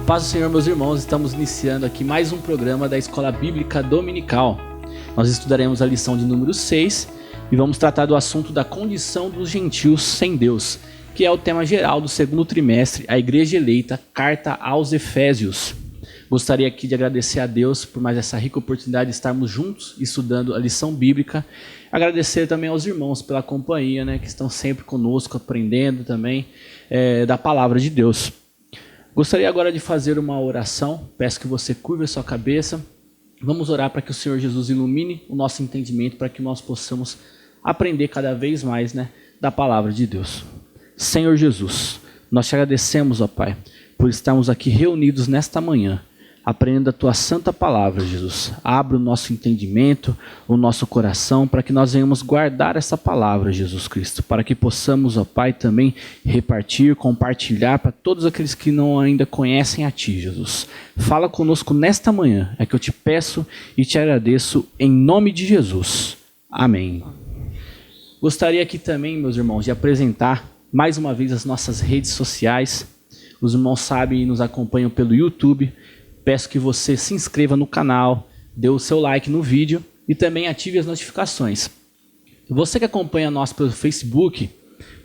A paz do Senhor, meus irmãos, estamos iniciando aqui mais um programa da Escola Bíblica Dominical. Nós estudaremos a lição de número 6 e vamos tratar do assunto da condição dos gentios sem Deus, que é o tema geral do segundo trimestre, a Igreja Eleita, Carta aos Efésios. Gostaria aqui de agradecer a Deus por mais essa rica oportunidade de estarmos juntos estudando a lição bíblica. Agradecer também aos irmãos pela companhia, que estão sempre conosco, aprendendo também da palavra de Deus. Gostaria agora de fazer uma oração. Peço que você curva a sua cabeça. Vamos orar para que o Senhor Jesus ilumine o nosso entendimento, para que nós possamos aprender cada vez mais da palavra de Deus. Senhor Jesus, nós te agradecemos, ó Pai, por estarmos aqui reunidos nesta manhã, aprendendo a Tua santa palavra, Jesus. Abre o nosso entendimento, o nosso coração, para que nós venhamos guardar essa palavra, Jesus Cristo, para que possamos, ó Pai, também repartir, compartilhar para todos aqueles que não ainda conhecem a Ti, Jesus. Fala conosco nesta manhã, é que eu te peço e te agradeço em nome de Jesus. Amém. Gostaria aqui também, meus irmãos, de apresentar mais uma vez as nossas redes sociais. Os irmãos sabem e nos acompanham pelo YouTube. Peço que você se inscreva no canal, dê o seu like no vídeo e também ative as notificações. Você que acompanha nós pelo Facebook,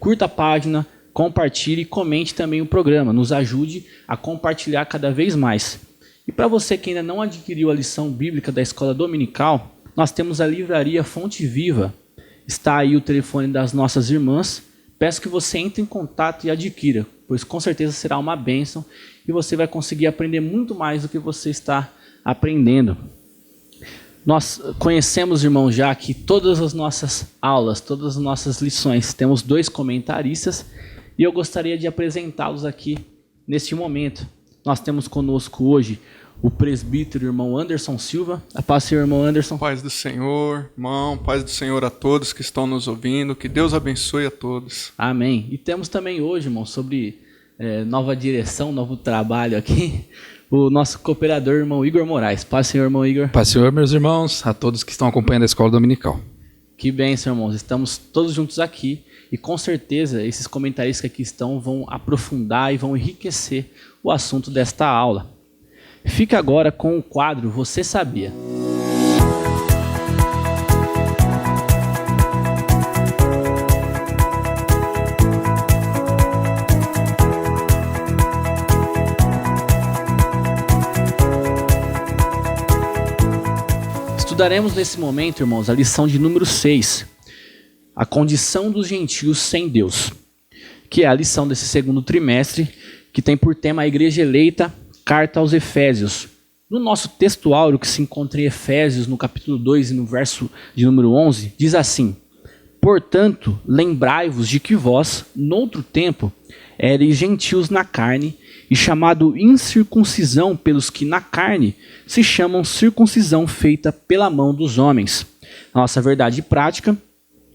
curta a página, compartilhe e comente também o programa. Nos ajude a compartilhar cada vez mais. E para você que ainda não adquiriu a lição bíblica da Escola Dominical, nós temos a livraria Fonte Viva. Está aí o telefone das nossas irmãs. Peço que você entre em contato e adquira, pois com certeza será uma bênção e você vai conseguir aprender muito mais do que você está aprendendo. Nós conhecemos, irmãos, já que todas as nossas aulas, todas as nossas lições, temos 2 comentaristas e eu gostaria de apresentá-los aqui neste momento. Nós temos conosco hoje o presbítero irmão Anderson Silva. A paz do Senhor, irmão Anderson. Paz do Senhor, irmão, paz do Senhor a todos que estão nos ouvindo, que Deus abençoe a todos. Amém. E temos também hoje, irmão, sobre nova direção, novo trabalho aqui, o nosso cooperador, irmão Igor Moraes. Paz do Senhor, irmão Igor. Paz do Senhor, meus irmãos, a todos que estão acompanhando a Escola Dominical. Que bênção, irmãos. Estamos todos juntos aqui e com certeza esses comentaristas que aqui estão vão aprofundar e vão enriquecer o assunto desta aula. Fica agora com o quadro Você Sabia? Estudaremos nesse momento, irmãos, a lição de número 6, a condição dos gentios sem Deus, que é a lição desse segundo trimestre, que tem por tema a Igreja Eleita, Carta aos Efésios. No nosso texto áureo que se encontra em Efésios, no capítulo 2 e no verso de número 11, diz assim: Portanto, lembrai-vos de que vós, noutro tempo, éreis gentios na carne, e chamado incircuncisão pelos que na carne se chamam circuncisão feita pela mão dos homens. A nossa verdade prática,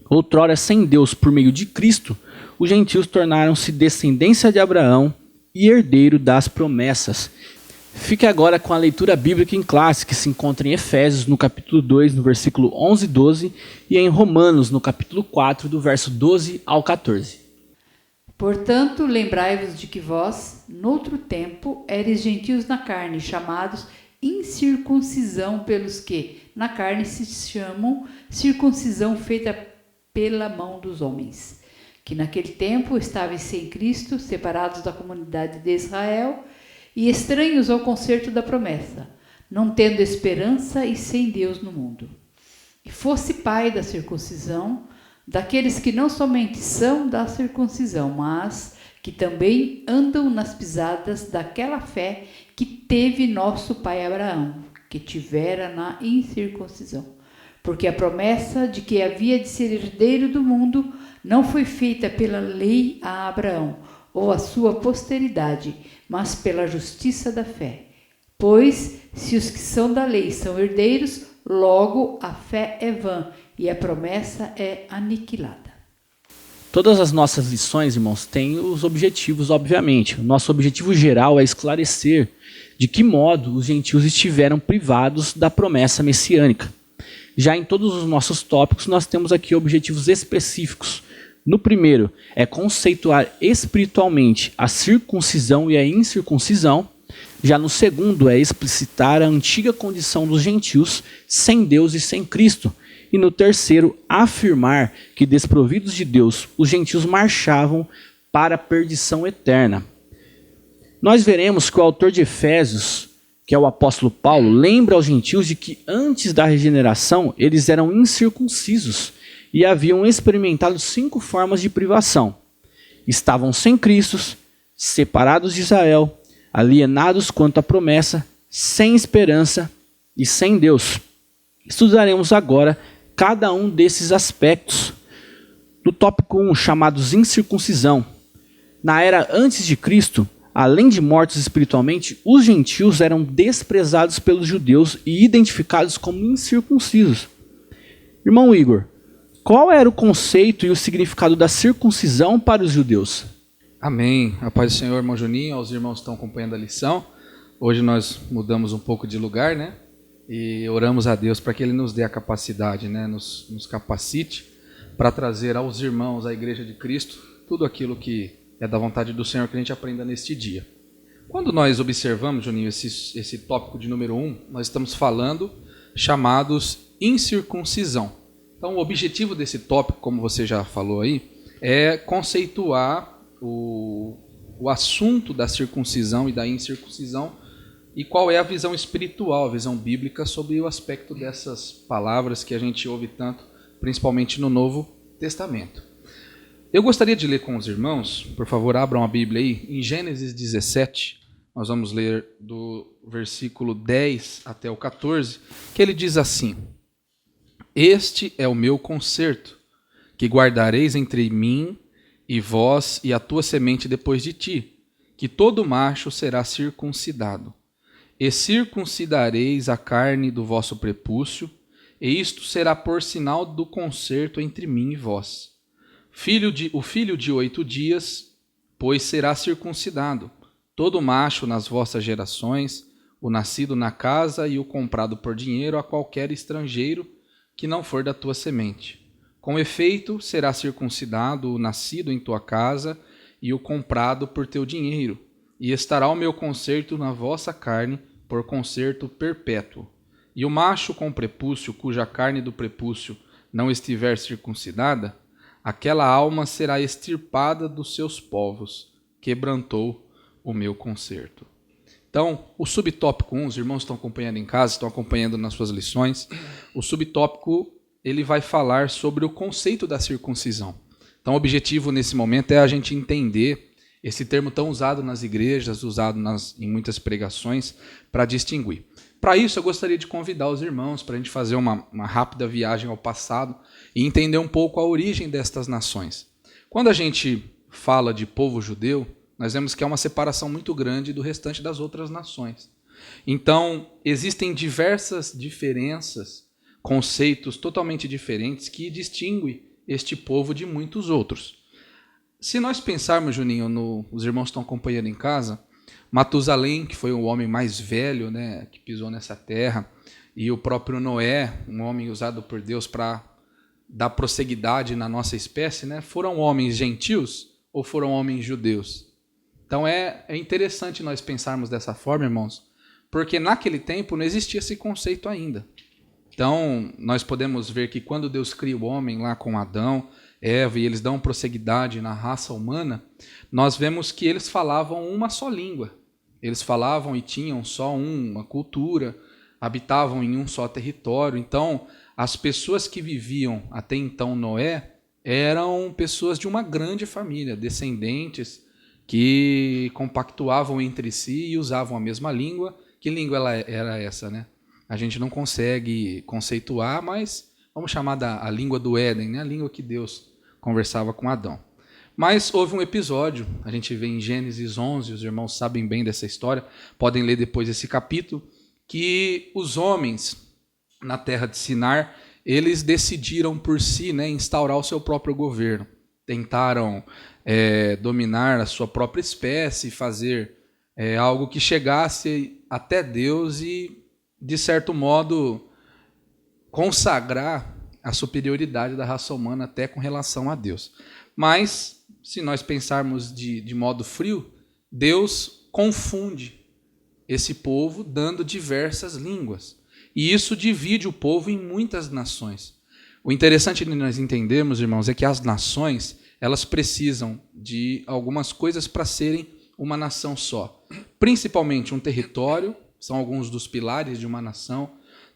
outrora sem Deus por meio de Cristo, os gentios tornaram-se descendência de Abraão e herdeiro das promessas. Fique agora com a leitura bíblica em classe, que se encontra em Efésios, no capítulo 2, no versículo 11 e 12, e em Romanos, no capítulo 4, do verso 12 ao 14. Portanto, lembrai-vos de que vós, noutro tempo, éreis gentios na carne, chamados incircuncisão pelos que, na carne, se chamam circuncisão feita pela mão dos homens. Que naquele tempo estáveis sem Cristo, separados da comunidade de Israel e estranhos ao concerto da promessa, não tendo esperança e sem Deus no mundo. E fosse pai da circuncisão, daqueles que não somente são da circuncisão, mas que também andam nas pisadas daquela fé que teve nosso pai Abraão, que tivera na incircuncisão. Porque a promessa de que havia de ser herdeiro do mundo não foi feita pela lei a Abraão, ou a sua posteridade, mas pela justiça da fé. Pois, se os que são da lei são herdeiros, logo a fé é vã e a promessa é aniquilada. Todas as nossas lições, irmãos, têm os objetivos, obviamente. O nosso objetivo geral é esclarecer de que modo os gentios estiveram privados da promessa messiânica. Já em todos os nossos tópicos, nós temos aqui objetivos específicos. No primeiro, é conceituar espiritualmente a circuncisão e a incircuncisão. Já no segundo é explicitar a antiga condição dos gentios sem Deus e sem Cristo. E no terceiro, afirmar que desprovidos de Deus, os gentios marchavam para a perdição eterna. Nós veremos que o autor de Efésios, que é o apóstolo Paulo, lembra aos gentios de que antes da regeneração eles eram incircuncisos e haviam experimentado 5 formas de privação. Estavam sem Cristo, separados de Israel, alienados quanto à promessa, sem esperança e sem Deus. Estudaremos agora cada um desses aspectos. Do tópico 1, chamados incircuncisão. Na era antes de Cristo, além de mortos espiritualmente, os gentios eram desprezados pelos judeus e identificados como incircuncisos. Irmão Igor, qual era o conceito e o significado da circuncisão para os judeus? Amém. A paz do Senhor, irmão Juninho, aos irmãos que estão acompanhando a lição. Hoje nós mudamos um pouco de lugar, né? E oramos a Deus para que Ele nos dê a capacidade, né? Nos capacite para trazer aos irmãos, à Igreja de Cristo, tudo aquilo que é da vontade do Senhor que a gente aprenda neste dia. Quando nós observamos, Juninho, esse tópico de número 1, nós estamos falando chamados incircuncisão. Então, o objetivo desse tópico, como você já falou aí, é conceituar o assunto da circuncisão e da incircuncisão e qual é a visão espiritual, a visão bíblica sobre o aspecto dessas palavras que a gente ouve tanto, principalmente no Novo Testamento. Eu gostaria de ler com os irmãos, por favor, abram a Bíblia aí, em Gênesis 17, nós vamos ler do versículo 10 até o 14, que ele diz assim: Este é o meu concerto, que guardareis entre mim e vós e a tua semente depois de ti, que todo macho será circuncidado. E circuncidareis a carne do vosso prepúcio, e isto será por sinal do concerto entre mim e vós. O filho de 8 dias, pois será circuncidado, todo macho nas vossas gerações, o nascido na casa e o comprado por dinheiro a qualquer estrangeiro que não for da tua semente. Com efeito, será circuncidado o nascido em tua casa e o comprado por teu dinheiro, e estará o meu concerto na vossa carne por concerto perpétuo. E o macho com prepúcio, cuja carne do prepúcio não estiver circuncidada, aquela alma será extirpada dos seus povos, quebrantou o meu concerto. Então, o subtópico 1, os irmãos estão acompanhando em casa, estão acompanhando nas suas lições, o subtópico ele vai falar sobre o conceito da circuncisão. Então, o objetivo nesse momento é a gente entender esse termo tão usado nas igrejas, usado em muitas pregações, para distinguir. Para isso, eu gostaria de convidar os irmãos para a gente fazer uma rápida viagem ao passado e entender um pouco a origem destas nações. Quando a gente fala de povo judeu, nós vemos que há uma separação muito grande do restante das outras nações. Então, existem diversas diferenças, conceitos totalmente diferentes que distinguem este povo de muitos outros. Se nós pensarmos, Juninho, os irmãos estão acompanhando em casa, Matusalém, que foi o homem mais velho, né, que pisou nessa terra, e o próprio Noé, um homem usado por Deus para dar prosseguidade na nossa espécie, né, foram homens gentios ou foram homens judeus? Então é interessante nós pensarmos dessa forma, irmãos, porque naquele tempo não existia esse conceito ainda. Então nós podemos ver que quando Deus cria o homem lá com Adão, Eva, e eles dão prosseguidade na raça humana, nós vemos que eles falavam uma só língua. Eles falavam e tinham só uma cultura, habitavam em um só território. Então, as pessoas que viviam até então Noé eram pessoas de uma grande família, descendentes que compactuavam entre si e usavam a mesma língua. Que língua ela era essa, né? A gente não consegue conceituar, mas vamos chamar a língua do Éden, né? A língua que Deus conversava com Adão. Mas houve um episódio, a gente vê em Gênesis 11, os irmãos sabem bem dessa história, podem ler depois esse capítulo, que os homens na terra de Sinar, eles decidiram por si, né, instaurar o seu próprio governo. Tentaram dominar a sua própria espécie, fazer algo que chegasse até Deus e, de certo modo, consagrar a superioridade da raça humana até com relação a Deus. Mas, se nós pensarmos de modo frio, Deus confunde esse povo dando diversas línguas. E isso divide o povo em muitas nações. O interessante de nós entendermos, irmãos, é que as nações, elas precisam de algumas coisas para serem uma nação só. Principalmente um território, são alguns dos pilares de uma nação,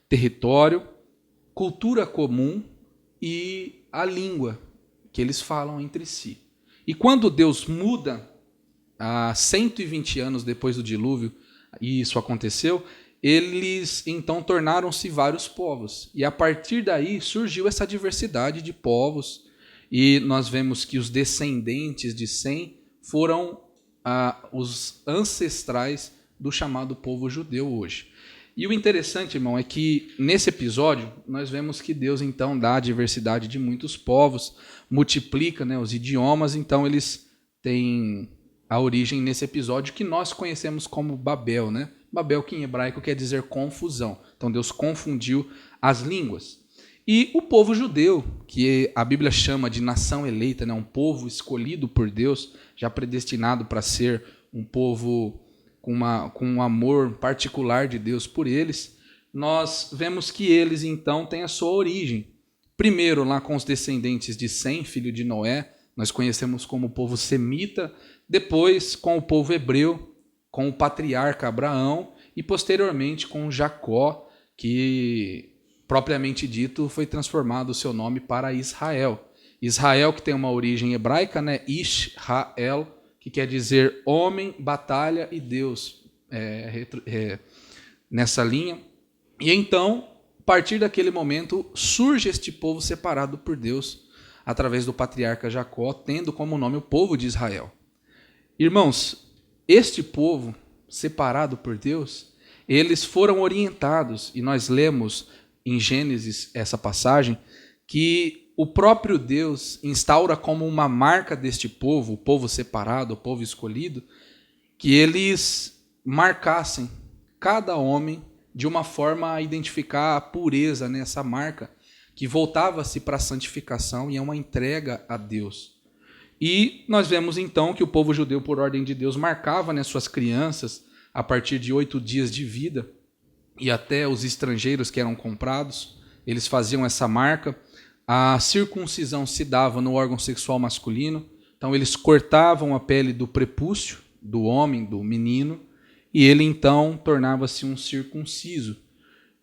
território, cultura comum e a língua que eles falam entre si. E quando Deus muda, há 120 anos depois do dilúvio, e isso aconteceu, eles então tornaram-se vários povos. E a partir daí surgiu essa diversidade de povos, e nós vemos que os descendentes de Sem foram os ancestrais do chamado povo judeu hoje. E o interessante, irmão, é que nesse episódio nós vemos que Deus então dá a diversidade de muitos povos, multiplica, né, os idiomas, então eles têm a origem nesse episódio que nós conhecemos como Babel, né? Babel, que em hebraico quer dizer confusão. Então Deus confundiu as línguas. E o povo judeu, que a Bíblia chama de nação eleita, né? Um povo escolhido por Deus, já predestinado para ser um povo com um amor particular de Deus por eles, nós vemos que eles então têm a sua origem. Primeiro lá com os descendentes de Sem, filho de Noé, nós conhecemos como o povo semita, depois com o povo hebreu, com o patriarca Abraão e posteriormente com Jacó, que propriamente dito foi transformado o seu nome para Israel. Israel que tem uma origem hebraica, né? Ish-Rael, que quer dizer homem, batalha e Deus, nessa linha. E então, a partir daquele momento, surge este povo separado por Deus, através do patriarca Jacó, tendo como nome o povo de Israel. Irmãos, este povo separado por Deus, eles foram orientados, e nós lemos em Gênesis essa passagem, que o próprio Deus instaura como uma marca deste povo, o povo separado, o povo escolhido, que eles marcassem cada homem de uma forma a identificar a pureza nessa marca, que voltava-se para a santificação e é uma entrega a Deus. E nós vemos então que o povo judeu, por ordem de Deus, marcava, né, suas crianças a partir de 8 dias de vida, e até os estrangeiros que eram comprados, eles faziam essa marca. A circuncisão se dava no órgão sexual masculino, então eles cortavam a pele do prepúcio do homem, do menino, e ele então tornava-se um circunciso.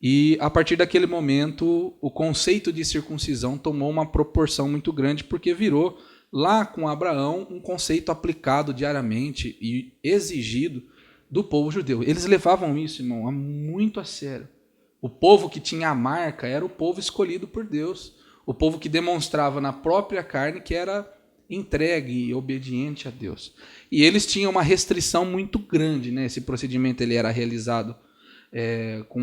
E a partir daquele momento, o conceito de circuncisão tomou uma proporção muito grande, porque virou, lá com Abraão, um conceito aplicado diariamente e exigido do povo judeu. Eles levavam isso, irmão, muito a sério. O povo que tinha a marca era o povo escolhido por Deus, o povo que demonstrava na própria carne que era entregue e obediente a Deus. E eles tinham uma restrição muito grande, né? Esse procedimento ele era realizado com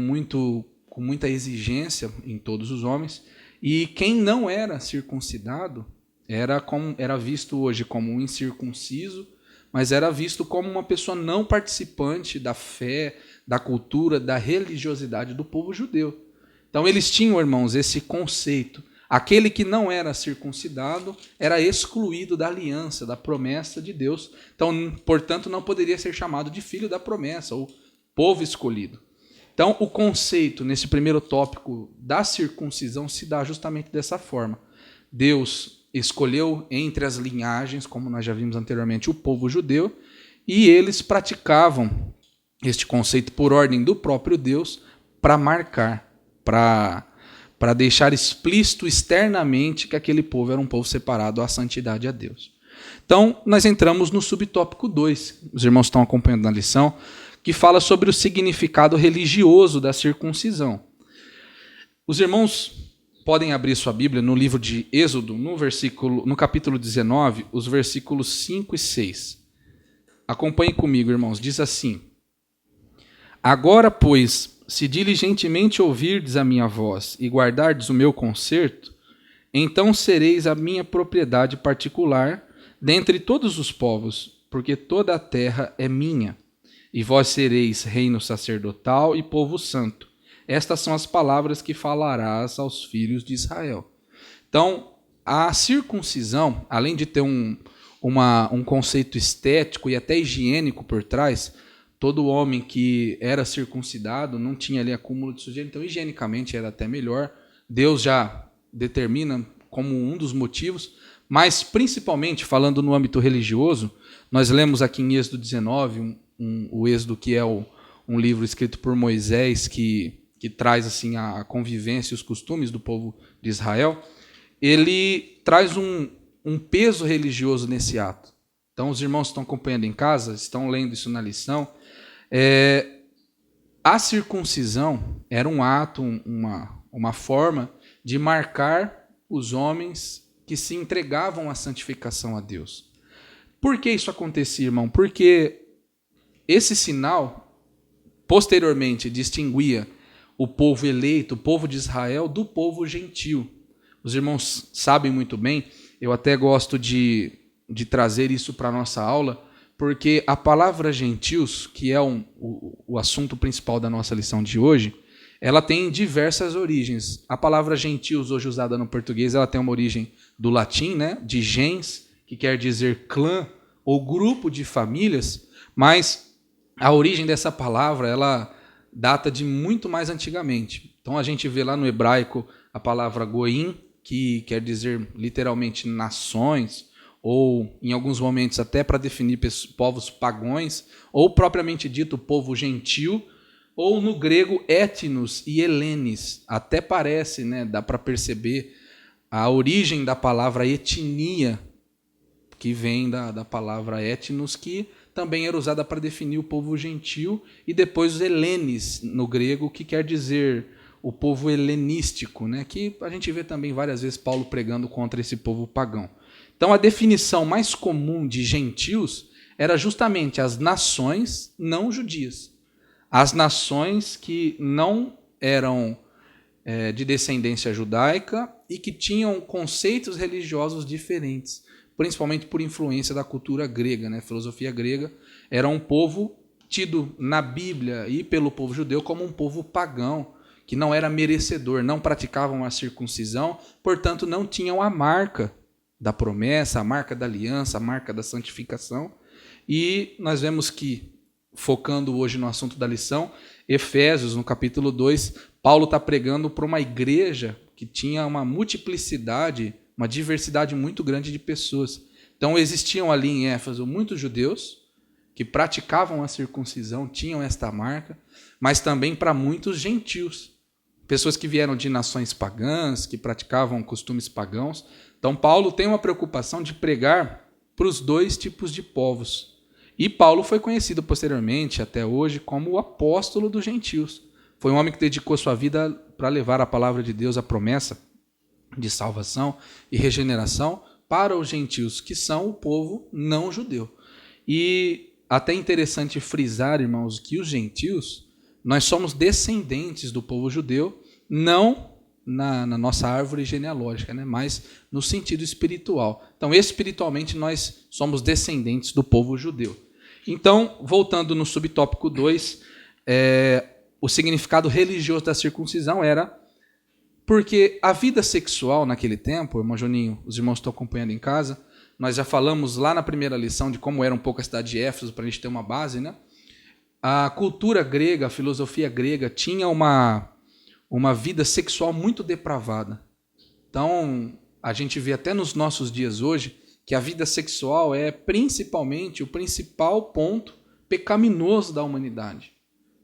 muita exigência em todos os homens, e quem não era circuncidado era visto hoje como um incircunciso, mas era visto como uma pessoa não participante da fé, da cultura, da religiosidade do povo judeu. Então eles tinham, irmãos, esse conceito. Aquele que não era circuncidado era excluído da aliança, da promessa de Deus. Então, portanto, não poderia ser chamado de filho da promessa, ou povo escolhido. Então, o conceito, nesse primeiro tópico da circuncisão, se dá justamente dessa forma. Deus escolheu entre as linhagens, como nós já vimos anteriormente, o povo judeu, e eles praticavam este conceito por ordem do próprio Deus para marcar, para deixar explícito externamente que aquele povo era um povo separado à santidade a Deus. Então, nós entramos no subtópico 2, os irmãos estão acompanhando na lição, que fala sobre o significado religioso da circuncisão. Os irmãos podem abrir sua Bíblia no livro de Êxodo, no capítulo 19, os versículos 5 e 6. Acompanhe comigo, irmãos, diz assim: Agora, pois, se diligentemente ouvirdes a minha voz e guardardes o meu concerto, então sereis a minha propriedade particular dentre todos os povos, porque toda a terra é minha. E vós sereis reino sacerdotal e povo santo. Estas são as palavras que falarás aos filhos de Israel. Então, a circuncisão, além de ter um conceito estético e até higiênico por trás, todo homem que era circuncidado não tinha ali acúmulo de sujeira, então higienicamente era até melhor. Deus já determina como um dos motivos, mas principalmente falando no âmbito religioso, nós lemos aqui em Êxodo 19, o Êxodo, que é um livro escrito por Moisés, que traz assim a convivência e os costumes do povo de Israel. Ele traz um peso religioso nesse ato. Então, os irmãos que estão acompanhando em casa, estão lendo isso na lição. A circuncisão era um ato, uma forma de marcar os homens que se entregavam à santificação a Deus. Por que isso acontecia, irmão? Porque esse sinal, posteriormente, distinguia o povo eleito, o povo de Israel, do povo gentil. Os irmãos sabem muito bem, eu até gosto de trazer isso para a nossa aula, porque a palavra gentios, que é o assunto principal da nossa lição de hoje, ela tem diversas origens. A palavra gentios, hoje usada no português, ela tem uma origem do latim, né, de gens, que quer dizer clã ou grupo de famílias, mas a origem dessa palavra, ela data de muito mais antigamente. Então a gente vê lá no hebraico a palavra goim, que quer dizer literalmente nações, ou em alguns momentos até para definir povos pagões, ou propriamente dito povo gentil, ou no grego etnos e helenes. Até parece, né, dá para perceber a origem da palavra etnia, que vem da palavra etnos, que também era usada para definir o povo gentil, e depois os helenes no grego, que quer dizer o povo helenístico, né, que a gente vê também várias vezes Paulo pregando contra esse povo pagão. Então a definição mais comum de gentios era justamente as nações não judias. As nações que não eram de descendência judaica e que tinham conceitos religiosos diferentes, principalmente por influência da cultura grega, né? A filosofia grega era um povo tido na Bíblia e pelo povo judeu como um povo pagão, que não era merecedor, não praticavam a circuncisão, portanto não tinham a marca da promessa, a marca da aliança, a marca da santificação. E nós vemos que, focando hoje no assunto da lição, Efésios, no capítulo 2, Paulo está pregando para uma igreja que tinha uma multiplicidade, uma diversidade muito grande de pessoas. Então existiam ali em Éfeso muitos judeus que praticavam a circuncisão, tinham esta marca, mas também para muitos gentios, pessoas que vieram de nações pagãs, que praticavam costumes pagãos. Então Paulo tem uma preocupação de pregar para os dois tipos de povos. E Paulo foi conhecido posteriormente, até hoje, como o apóstolo dos gentios. Foi um homem que dedicou sua vida para levar a palavra de Deus, a promessa de salvação e regeneração para os gentios, que são o povo não judeu. E até interessante frisar, irmãos, que os gentios, nós somos descendentes do povo judeu, não na nossa árvore genealógica, né? Mas no sentido espiritual. Então, espiritualmente, nós somos descendentes do povo judeu. Então, voltando no subtópico 2, o significado religioso da circuncisão era porque a vida sexual naquele tempo, irmão Juninho, os irmãos estão acompanhando em casa, nós já falamos lá na primeira lição de como era um pouco a cidade de Éfeso, para a gente ter uma base, né? A cultura grega, a filosofia grega, tinha uma vida sexual muito depravada. Então, a gente vê até nos nossos dias hoje que a vida sexual é principalmente o principal ponto pecaminoso da humanidade.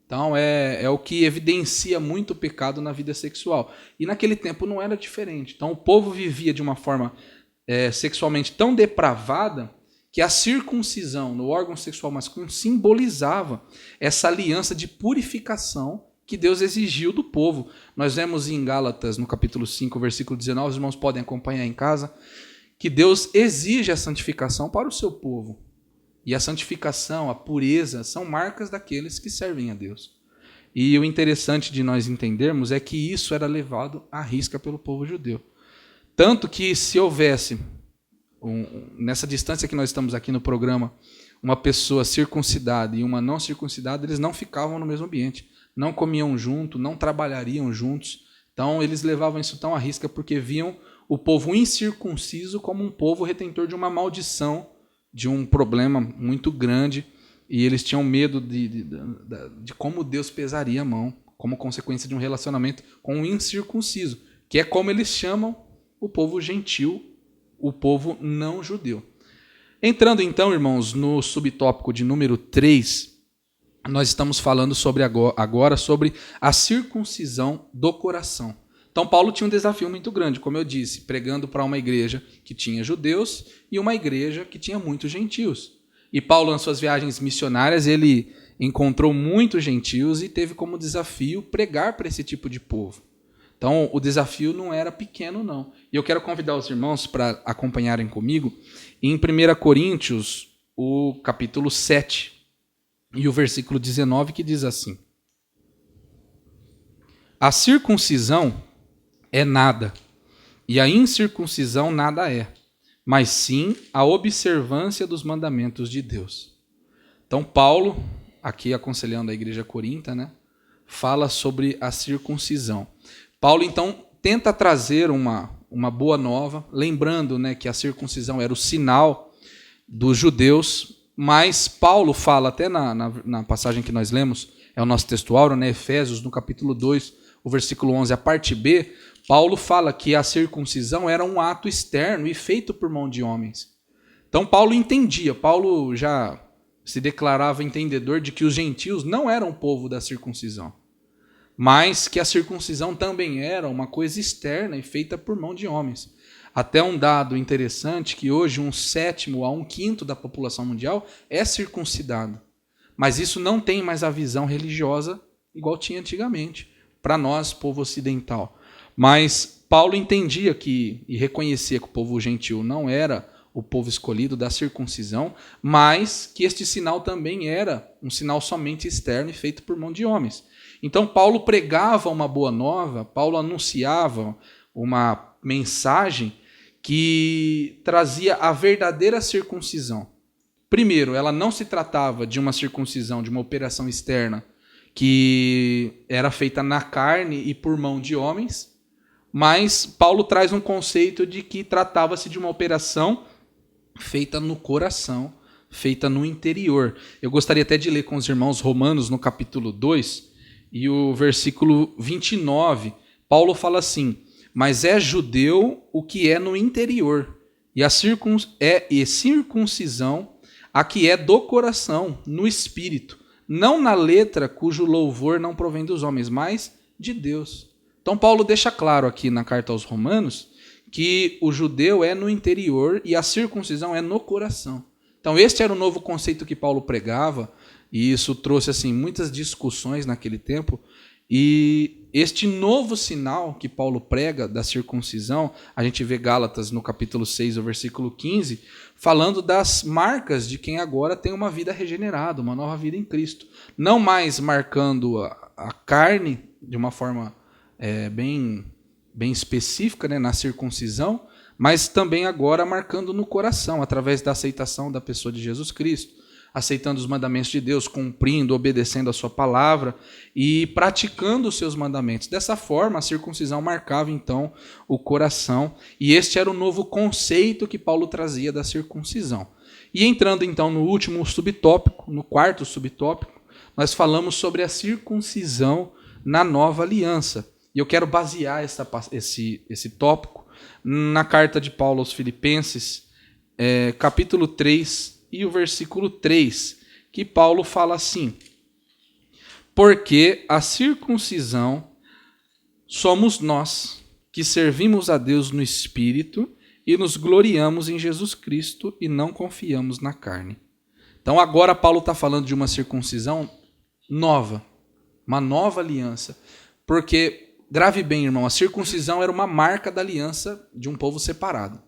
Então, é o que evidencia muito o pecado na vida sexual. E naquele tempo não era diferente. Então, o povo vivia de uma forma sexualmente tão depravada que a circuncisão no órgão sexual masculino simbolizava essa aliança de purificação que Deus exigiu do povo. Nós vemos em Gálatas, no capítulo 5, versículo 19, os irmãos podem acompanhar em casa, que Deus exige a santificação para o seu povo. E a santificação, a pureza, são marcas daqueles que servem a Deus. E o interessante de nós entendermos é que isso era levado à risca pelo povo judeu. Tanto que se houvesse, nessa distância que nós estamos aqui no programa, uma pessoa circuncidada e uma não circuncidada, eles não ficavam no mesmo ambiente, não comiam junto, não trabalhariam juntos. Então eles levavam isso tão à risca porque viam o povo incircunciso como um povo retentor de uma maldição, de um problema muito grande e eles tinham medo de como Deus pesaria a mão, como consequência de um relacionamento com o incircunciso, que é como eles chamam o povo gentil, o povo não judeu. Entrando então, irmãos, no subtópico de número 3, nós estamos falando agora sobre a circuncisão do coração. Então Paulo tinha um desafio muito grande, como eu disse, pregando para uma igreja que tinha judeus e uma igreja que tinha muitos gentios. E Paulo, nas suas viagens missionárias, ele encontrou muitos gentios e teve como desafio pregar para esse tipo de povo. Então, o desafio não era pequeno, não. E eu quero convidar os irmãos para acompanharem comigo em 1 Coríntios, o capítulo 7, e o versículo 19, que diz assim: a circuncisão é nada, e a incircuncisão nada é, mas sim a observância dos mandamentos de Deus. Então, Paulo, aqui aconselhando a igreja corinta, né, fala sobre a circuncisão. Paulo, então, tenta trazer uma boa nova, lembrando, né, que a circuncisão era o sinal dos judeus, mas Paulo fala, até na passagem que nós lemos, é o nosso textuário, né, Efésios, no capítulo 2, o versículo 11, a parte B, Paulo fala que a circuncisão era um ato externo e feito por mão de homens. Então Paulo entendia, Paulo já se declarava entendedor de que os gentios não eram o povo da circuncisão, mas que a circuncisão também era uma coisa externa e feita por mão de homens. Até um dado interessante, que hoje 1/7 a 1/5 da população mundial é circuncidado. Mas isso não tem mais a visão religiosa igual tinha antigamente, para nós, povo ocidental. Mas Paulo entendia e reconhecia que o povo gentil não era o povo escolhido da circuncisão, mas que este sinal também era um sinal somente externo e feito por mão de homens. Então Paulo pregava uma boa nova, Paulo anunciava uma mensagem que trazia a verdadeira circuncisão. Primeiro, ela não se tratava de uma circuncisão, de uma operação externa que era feita na carne e por mão de homens, mas Paulo traz um conceito de que tratava-se de uma operação feita no coração, feita no interior. Eu gostaria até de ler com os irmãos Romanos no capítulo 2 e o versículo 29. Paulo fala assim: mas é judeu o que é no interior, e circuncisão a que é do coração, no espírito, não na letra, cujo louvor não provém dos homens, mas de Deus. Então Paulo deixa claro aqui na carta aos Romanos que o judeu é no interior e a circuncisão é no coração. Então este era o novo conceito que Paulo pregava, e isso trouxe assim muitas discussões naquele tempo. E este novo sinal que Paulo prega da circuncisão, a gente vê Gálatas no capítulo 6, o versículo 15, falando das marcas de quem agora tem uma vida regenerada, uma nova vida em Cristo. Não mais marcando a carne de uma forma bem específica, né, na circuncisão, mas também agora marcando no coração, através da aceitação da pessoa de Jesus Cristo, aceitando os mandamentos de Deus, cumprindo, obedecendo a sua palavra e praticando os seus mandamentos. Dessa forma, a circuncisão marcava então o coração, e este era o novo conceito que Paulo trazia da circuncisão. E entrando então no último subtópico, no quarto subtópico, nós falamos sobre a circuncisão na nova aliança. E eu quero basear esse tópico na carta de Paulo aos Filipenses, capítulo 3, e o versículo 3, que Paulo fala assim: porque a circuncisão somos nós, que servimos a Deus no Espírito e nos gloriamos em Jesus Cristo e não confiamos na carne. Então agora Paulo está falando de uma circuncisão nova, uma nova aliança, porque, grave bem, irmão, a circuncisão era uma marca da aliança de um povo separado.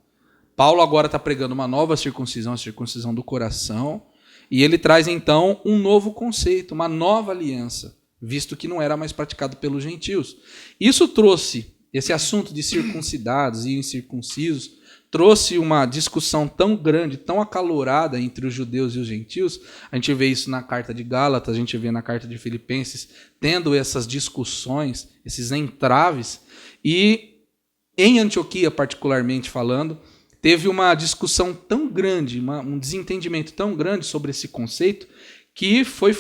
Paulo agora está pregando uma nova circuncisão, a circuncisão do coração, e ele traz então um novo conceito, uma nova aliança, visto que não era mais praticado pelos gentios. Isso trouxe, esse assunto de circuncidados e incircuncisos, trouxe uma discussão tão grande, tão acalorada entre os judeus e os gentios. A gente vê isso na carta de Gálatas, a gente vê na carta de Filipenses, tendo essas discussões, esses entraves, e em Antioquia particularmente falando, teve uma discussão tão grande, um desentendimento tão grande sobre esse conceito, que foi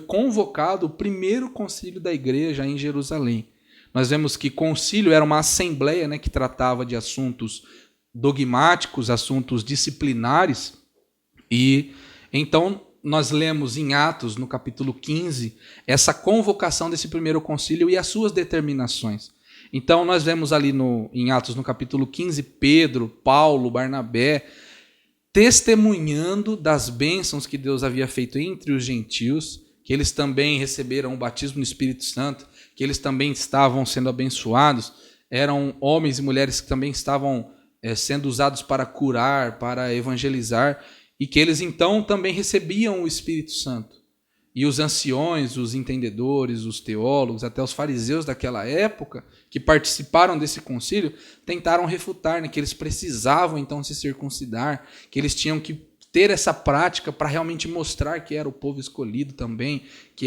convocado o primeiro concílio da igreja em Jerusalém. Nós vemos que concílio era uma assembleia, né, que tratava de assuntos dogmáticos, assuntos disciplinares, e então nós lemos em Atos, no capítulo 15, essa convocação desse primeiro concílio e as suas determinações. Então nós vemos ali em Atos, no capítulo 15, Pedro, Paulo, Barnabé, testemunhando das bênçãos que Deus havia feito entre os gentios, que eles também receberam o batismo no Espírito Santo, que eles também estavam sendo abençoados, eram homens e mulheres que também estavam sendo usados para curar, para evangelizar, e que eles então também recebiam o Espírito Santo. E os anciões, os entendedores, os teólogos, até os fariseus daquela época, que participaram desse concílio, tentaram refutar, né, que eles precisavam então se circuncidar, que eles tinham que ter essa prática para realmente mostrar que era o povo escolhido também, que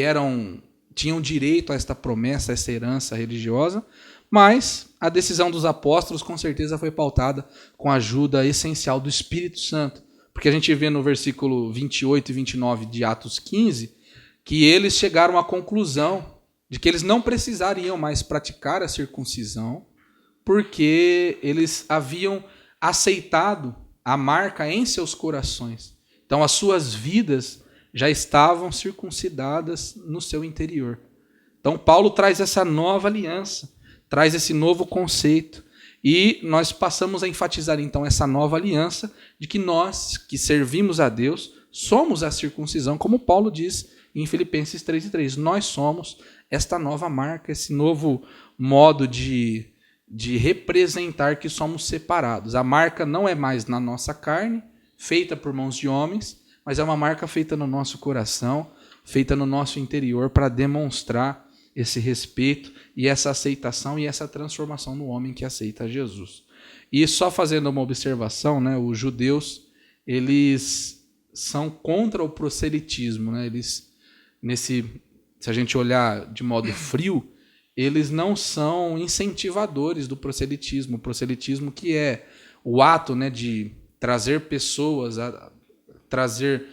tinham direito a esta promessa, a essa herança religiosa. Mas a decisão dos apóstolos com certeza foi pautada com a ajuda essencial do Espírito Santo. Porque a gente vê no versículo 28 e 29 de Atos 15 que eles chegaram à conclusão de que eles não precisariam mais praticar a circuncisão, porque eles haviam aceitado a marca em seus corações. Então as suas vidas já estavam circuncidadas no seu interior. Então Paulo traz essa nova aliança, traz esse novo conceito, e nós passamos a enfatizar então essa nova aliança de que nós, que servimos a Deus, somos a circuncisão, como Paulo diz em Filipenses 3:3. Nós somos esta nova marca, esse novo modo de representar que somos separados. A marca não é mais na nossa carne, feita por mãos de homens, mas é uma marca feita no nosso coração, feita no nosso interior, para demonstrar esse respeito e essa aceitação e essa transformação no homem que aceita Jesus. E só fazendo uma observação, né, os judeus, eles são contra o proselitismo, né? Se a gente olhar de modo frio, eles não são incentivadores do proselitismo. O proselitismo, que é o ato, né, de trazer pessoas, trazer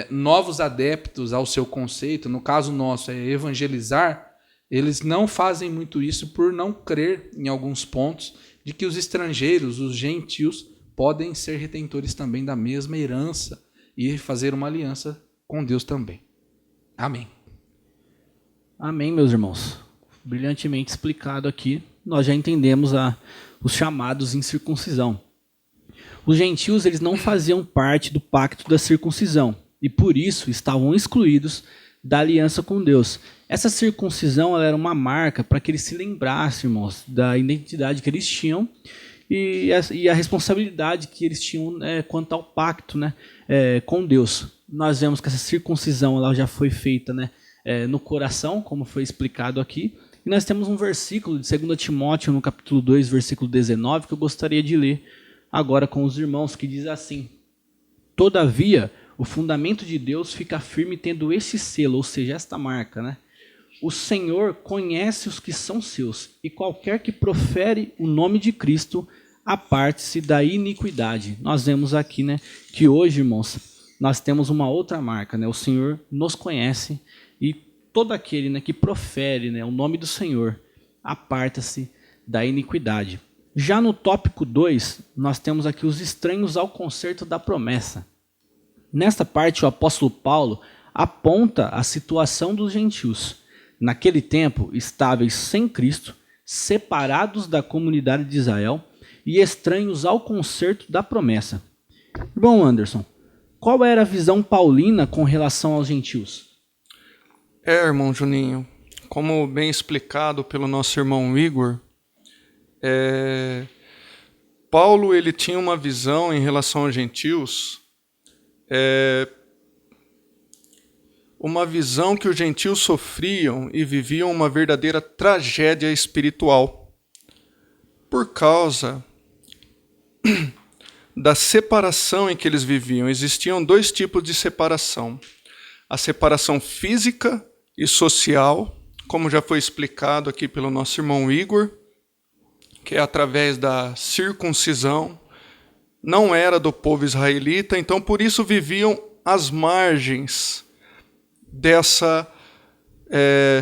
novos adeptos ao seu conceito, no caso nosso é evangelizar. Eles não fazem muito isso por não crer, em alguns pontos, de que os estrangeiros, os gentios, podem ser retentores também da mesma herança e fazer uma aliança com Deus também. Amém. Amém, meus irmãos. Brilhantemente explicado aqui. Nós já entendemos os chamados em circuncisão. Os gentios, eles não faziam parte do pacto da circuncisão e por isso estavam excluídos da aliança com Deus. Essa circuncisão, ela era uma marca para que eles se lembrassem, irmãos, da identidade que eles tinham e a responsabilidade que eles tinham quanto ao pacto, né, com Deus. Nós vemos que essa circuncisão ela já foi feita, né, no coração, como foi explicado aqui. E nós temos um versículo de 2 Timóteo, no capítulo 2, versículo 19, que eu gostaria de ler agora com os irmãos, que diz assim: todavia, o fundamento de Deus fica firme tendo esse selo, ou seja, esta marca, né? O Senhor conhece os que são seus, e qualquer que profere o nome de Cristo, aparte-se da iniquidade. Nós vemos aqui, né, que hoje, irmãos, nós temos uma outra marca, né? O Senhor nos conhece e todo aquele, né, que profere, né, o nome do Senhor, aparta-se da iniquidade. Já no tópico 2, nós temos aqui os estranhos ao concerto da promessa. Nesta parte, o apóstolo Paulo aponta a situação dos gentios. Naquele tempo, estáveis sem Cristo, separados da comunidade de Israel e estranhos ao concerto da promessa. Irmão Anderson, qual era a visão paulina com relação aos gentios? Irmão Juninho, como bem explicado pelo nosso irmão Igor, Paulo ele tinha uma visão em relação aos gentios, uma visão que os gentios sofriam e viviam uma verdadeira tragédia espiritual por causa da separação em que eles viviam. Existiam dois tipos de separação: a separação física e social, como já foi explicado aqui pelo nosso irmão Igor, que é através da circuncisão, não era do povo israelita, então por isso viviam às margens, dessa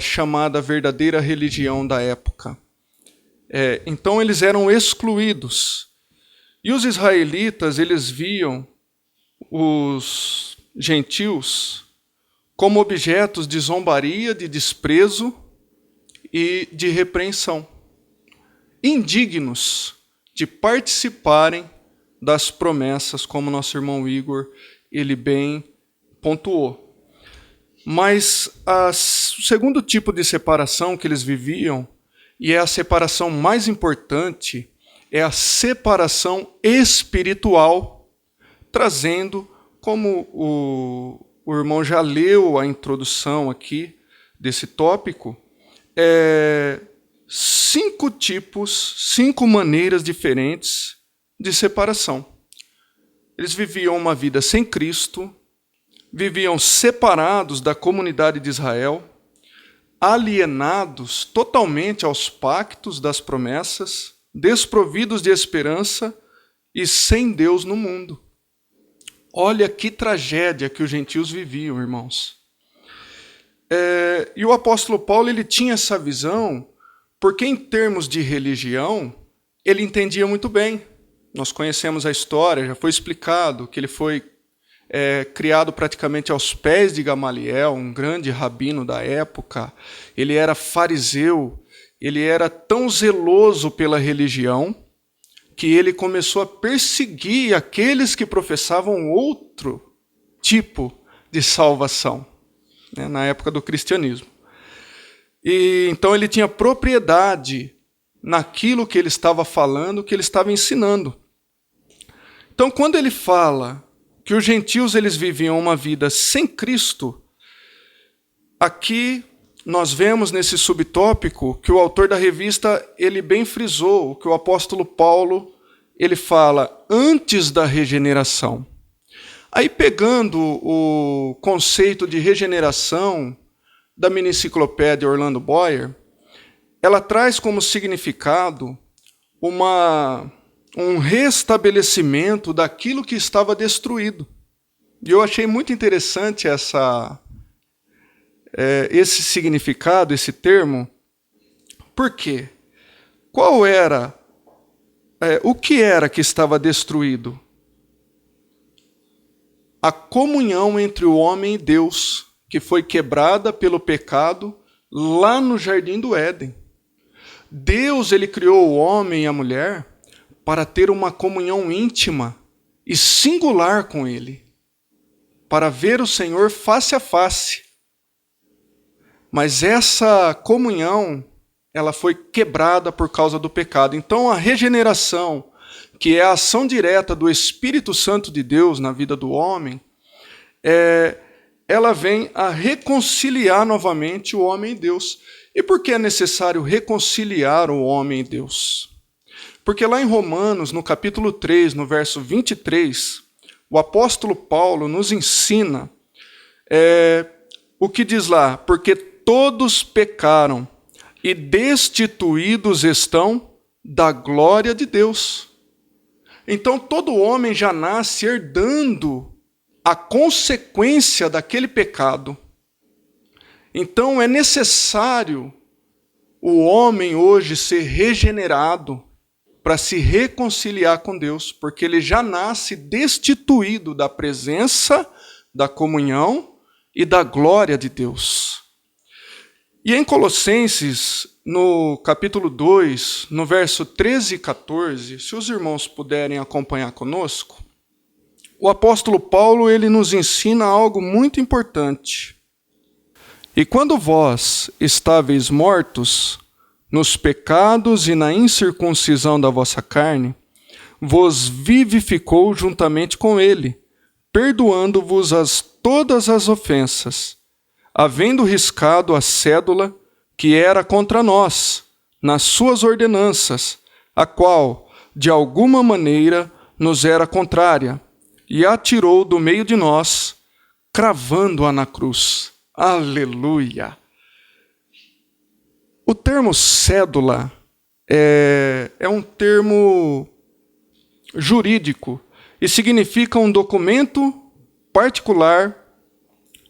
chamada verdadeira religião da época. Então eles eram excluídos. E os israelitas, eles viam os gentios como objetos de zombaria, de desprezo e de repreensão, indignos de participarem das promessas, como nosso irmão Igor, ele bem pontuou. Mas o segundo tipo de separação que eles viviam, e é a separação mais importante, é a separação espiritual, trazendo, como o irmão já leu a introdução aqui desse tópico, 5 tipos, 5 maneiras diferentes de separação. Eles viviam uma vida sem Cristo, viviam separados da comunidade de Israel, alienados totalmente aos pactos das promessas, desprovidos de esperança e sem Deus no mundo. Olha que tragédia que os gentios viviam, irmãos. E o apóstolo Paulo, ele tinha essa visão, porque em termos de religião, ele entendia muito bem. Nós conhecemos a história, já foi explicado que ele foi criado praticamente aos pés de Gamaliel, um grande rabino da época. Ele era fariseu, ele era tão zeloso pela religião que ele começou a perseguir aqueles que professavam outro tipo de salvação, né, na época do cristianismo. E então ele tinha propriedade naquilo que ele estava falando, que ele estava ensinando. Então, quando ele fala que os gentios eles viviam uma vida sem Cristo, aqui nós vemos nesse subtópico que o autor da revista ele bem frisou, que o apóstolo Paulo ele fala antes da regeneração. Aí pegando o conceito de regeneração da mini-enciclopédia Orlando Boyer, ela traz como significado um restabelecimento daquilo que estava destruído. E eu achei muito interessante esse significado, esse termo. Por quê? O que era que estava destruído? A comunhão entre o homem e Deus, que foi quebrada pelo pecado lá no Jardim do Éden. Deus ele criou o homem e a mulher para ter uma comunhão íntima e singular com Ele, para ver o Senhor face a face. Mas essa comunhão, ela foi quebrada por causa do pecado. Então a regeneração, que é a ação direta do Espírito Santo de Deus na vida do homem, ela vem a reconciliar novamente o homem e Deus. E por que é necessário reconciliar o homem e Deus? Porque lá em Romanos, no capítulo 3, no verso 23, o apóstolo Paulo nos ensina o que diz lá: porque todos pecaram e destituídos estão da glória de Deus. Então todo homem já nasce herdando a consequência daquele pecado. Então é necessário o homem hoje ser regenerado para se reconciliar com Deus, porque ele já nasce destituído da presença, da comunhão e da glória de Deus. E em Colossenses, no capítulo 2, no verso 13 e 14, se os irmãos puderem acompanhar conosco, o apóstolo Paulo ele nos ensina algo muito importante. E quando vós estáveis mortos nos pecados e na incircuncisão da vossa carne, vos vivificou juntamente com ele, perdoando-vos todas as ofensas, havendo riscado a cédula que era contra nós, nas suas ordenanças, a qual, de alguma maneira, nos era contrária, e a tirou do meio de nós, cravando-a na cruz. Aleluia! O termo cédula é um termo jurídico e significa um documento particular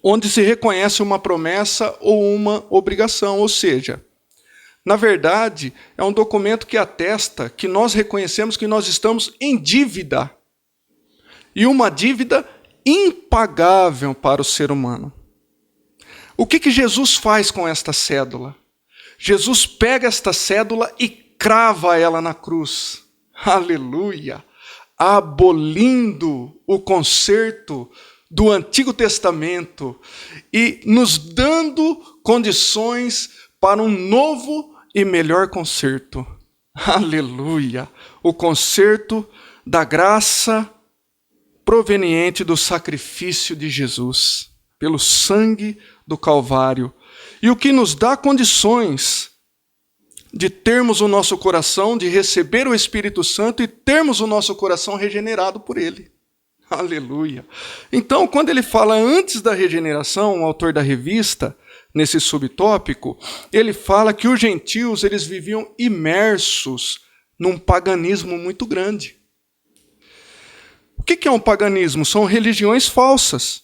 onde se reconhece uma promessa ou uma obrigação, ou seja, na verdade, é um documento que atesta que nós reconhecemos que nós estamos em dívida, e uma dívida impagável para o ser humano. O que Jesus faz com esta cédula? Jesus pega esta cédula e crava ela na cruz. Aleluia! Abolindo o conserto do Antigo Testamento e nos dando condições para um novo e melhor conserto. Aleluia! O conserto da graça proveniente do sacrifício de Jesus, pelo sangue do Calvário. E o que nos dá condições de termos o nosso coração, de receber o Espírito Santo e termos o nosso coração regenerado por Ele. Aleluia! Então, quando ele fala antes da regeneração, o autor da revista, nesse subtópico, ele fala que os gentios eles viviam imersos num paganismo muito grande. O que é um paganismo? São religiões falsas.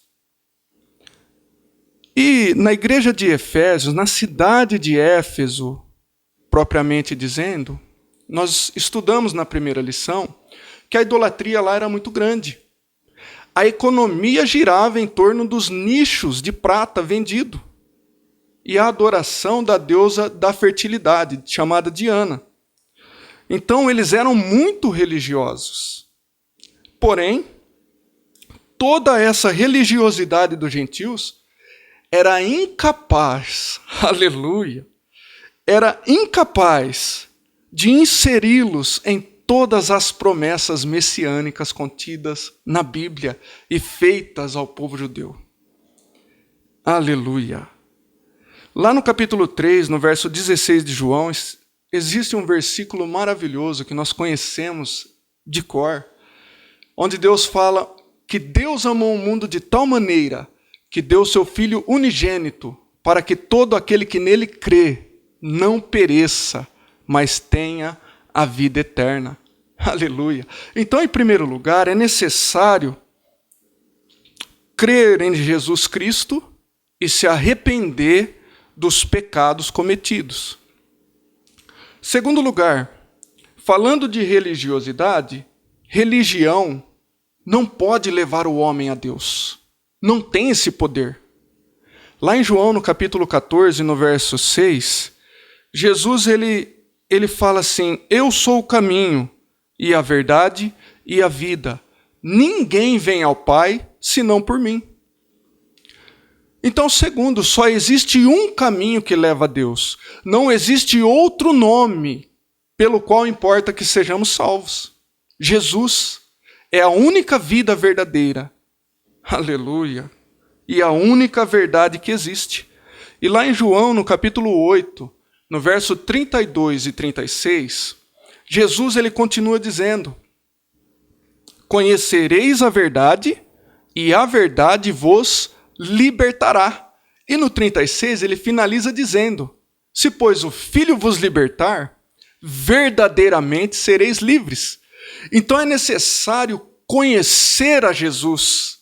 E na igreja de Efésios, na cidade de Éfeso, propriamente dizendo, nós estudamos na primeira lição que a idolatria lá era muito grande. A economia girava em torno dos nichos de prata vendido e a adoração da deusa da fertilidade, chamada Diana. Então, eles eram muito religiosos. Porém, toda essa religiosidade dos gentios era incapaz, aleluia, era incapaz de inseri-los em todas as promessas messiânicas contidas na Bíblia e feitas ao povo judeu. Aleluia. Lá no capítulo 3, no verso 16 de João, existe um versículo maravilhoso que nós conhecemos de cor, onde Deus fala que Deus amou o mundo de tal maneira que deu seu Filho unigênito para que todo aquele que nele crê não pereça, mas tenha a vida eterna. Aleluia. Então, em primeiro lugar, é necessário crer em Jesus Cristo e se arrepender dos pecados cometidos. Segundo lugar, falando de religiosidade, religião não pode levar o homem a Deus. Não tem esse poder. Lá em João, no capítulo 14, no verso 6, Jesus ele fala assim: eu sou o caminho e a verdade e a vida. Ninguém vem ao Pai senão por mim. Então, segundo, só existe um caminho que leva a Deus. Não existe outro nome pelo qual importa que sejamos salvos. Jesus é a única vida verdadeira. Aleluia. E a única verdade que existe. E lá em João, no capítulo 8, no verso 32 e 36, Jesus ele continua dizendo: conhecereis a verdade, e a verdade vos libertará. E no 36 ele finaliza dizendo: se pois o Filho vos libertar, verdadeiramente sereis livres. Então é necessário conhecer a Jesus,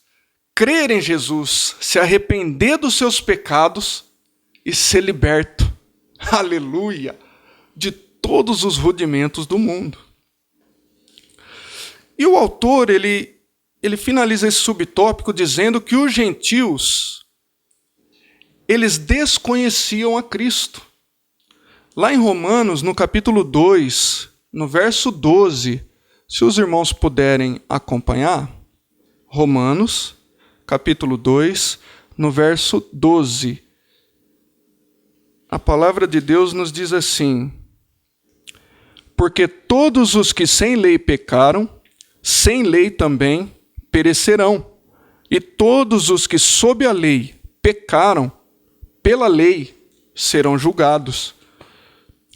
crer em Jesus, se arrepender dos seus pecados e ser liberto, aleluia, de todos os rudimentos do mundo. E o autor, ele finaliza esse subtópico dizendo que os gentios, eles desconheciam a Cristo. Lá em Romanos, no capítulo 2, no verso 12, se os irmãos puderem acompanhar, Romanos, capítulo 2, no verso 12. A palavra de Deus nos diz assim: porque todos os que sem lei pecaram, sem lei também perecerão. E todos os que sob a lei pecaram, pela lei serão julgados.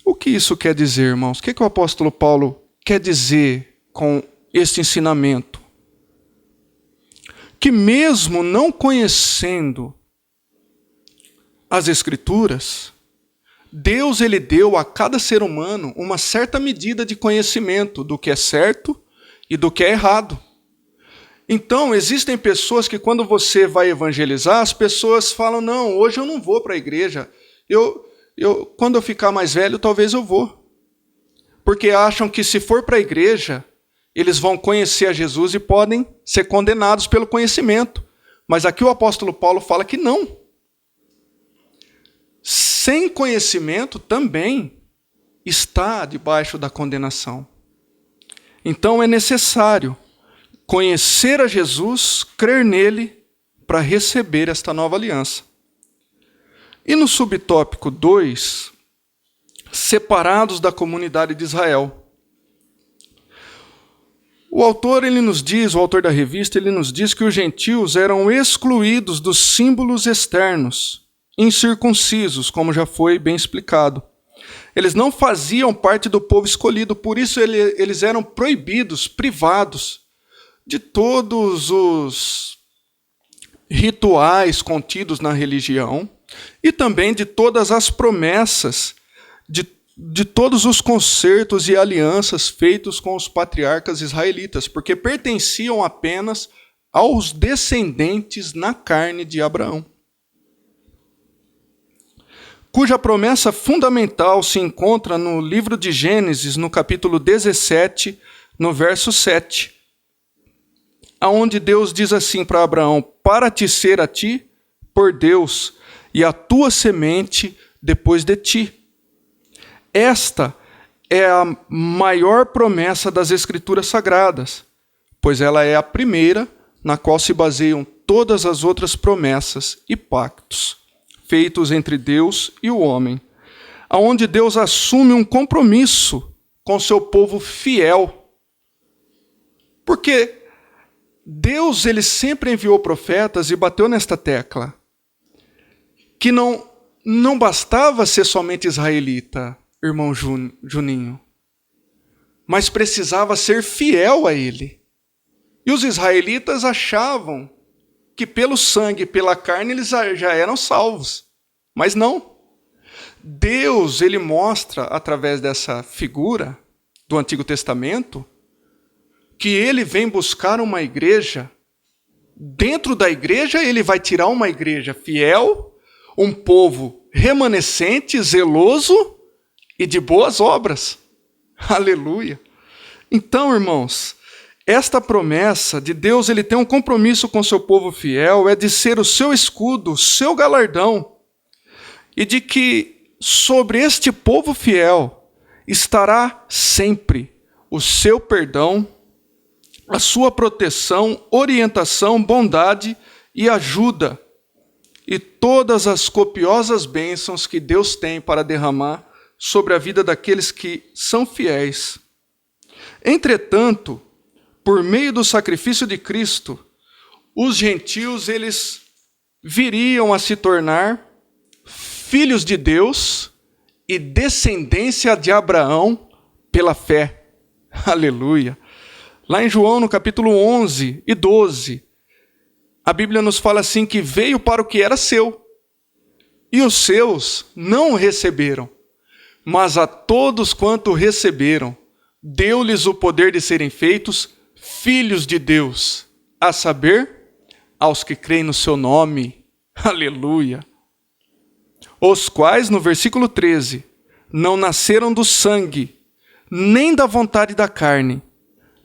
O que isso quer dizer, irmãos? O que o apóstolo Paulo quer dizer com este ensinamento? Que mesmo não conhecendo as Escrituras, Deus ele deu a cada ser humano uma certa medida de conhecimento do que é certo e do que é errado. Então, existem pessoas que quando você vai evangelizar, as pessoas falam, não, hoje eu não vou para a igreja. Quando eu ficar mais velho, talvez eu vou. Porque acham que se for para a igreja, eles vão conhecer a Jesus e podem ser condenados pelo conhecimento. Mas aqui o apóstolo Paulo fala que não. Sem conhecimento também está debaixo da condenação. Então é necessário conhecer a Jesus, crer nele, para receber esta nova aliança. E no subtópico 2, separados da comunidade de Israel. O autor da revista, ele nos diz que os gentios eram excluídos dos símbolos externos, incircuncisos, como já foi bem explicado. Eles não faziam parte do povo escolhido, por isso eles eram proibidos, privados de todos os rituais contidos na religião e também de todas as promessas, de todos os concertos e alianças feitos com os patriarcas israelitas, porque pertenciam apenas aos descendentes na carne de Abraão, cuja promessa fundamental se encontra no livro de Gênesis, no capítulo 17, no verso 7, aonde Deus diz assim para Abraão: para te ser a ti por Deus e a tua semente depois de ti. Esta é a maior promessa das Escrituras Sagradas, pois ela é a primeira na qual se baseiam todas as outras promessas e pactos feitos entre Deus e o homem, aonde Deus assume um compromisso com seu povo fiel. Porque Deus ele sempre enviou profetas e bateu nesta tecla, que não bastava ser somente israelita, irmão Juninho, mas precisava ser fiel a ele. E os israelitas achavam que pelo sangue e pela carne eles já eram salvos. Mas não. Deus ele mostra, através dessa figura do Antigo Testamento, que ele vem buscar uma igreja. Dentro da igreja ele vai tirar uma igreja fiel, um povo remanescente, zeloso e de boas obras. Aleluia. Então, irmãos, esta promessa de Deus, ele tem um compromisso com seu povo fiel, é de ser o seu escudo, o seu galardão, e de que sobre este povo fiel estará sempre o seu perdão, a sua proteção, orientação, bondade e ajuda, e todas as copiosas bênçãos que Deus tem para derramar sobre a vida daqueles que são fiéis. Entretanto, por meio do sacrifício de Cristo, os gentios eles viriam a se tornar filhos de Deus e descendência de Abraão pela fé. Aleluia. Lá em João, no capítulo 11 e 12, a Bíblia nos fala assim que veio para o que era seu, e os seus não o receberam, mas a todos quanto receberam, deu-lhes o poder de serem feitos filhos de Deus, a saber, aos que creem no seu nome. Aleluia. Os quais, no versículo 13, não nasceram do sangue, nem da vontade da carne,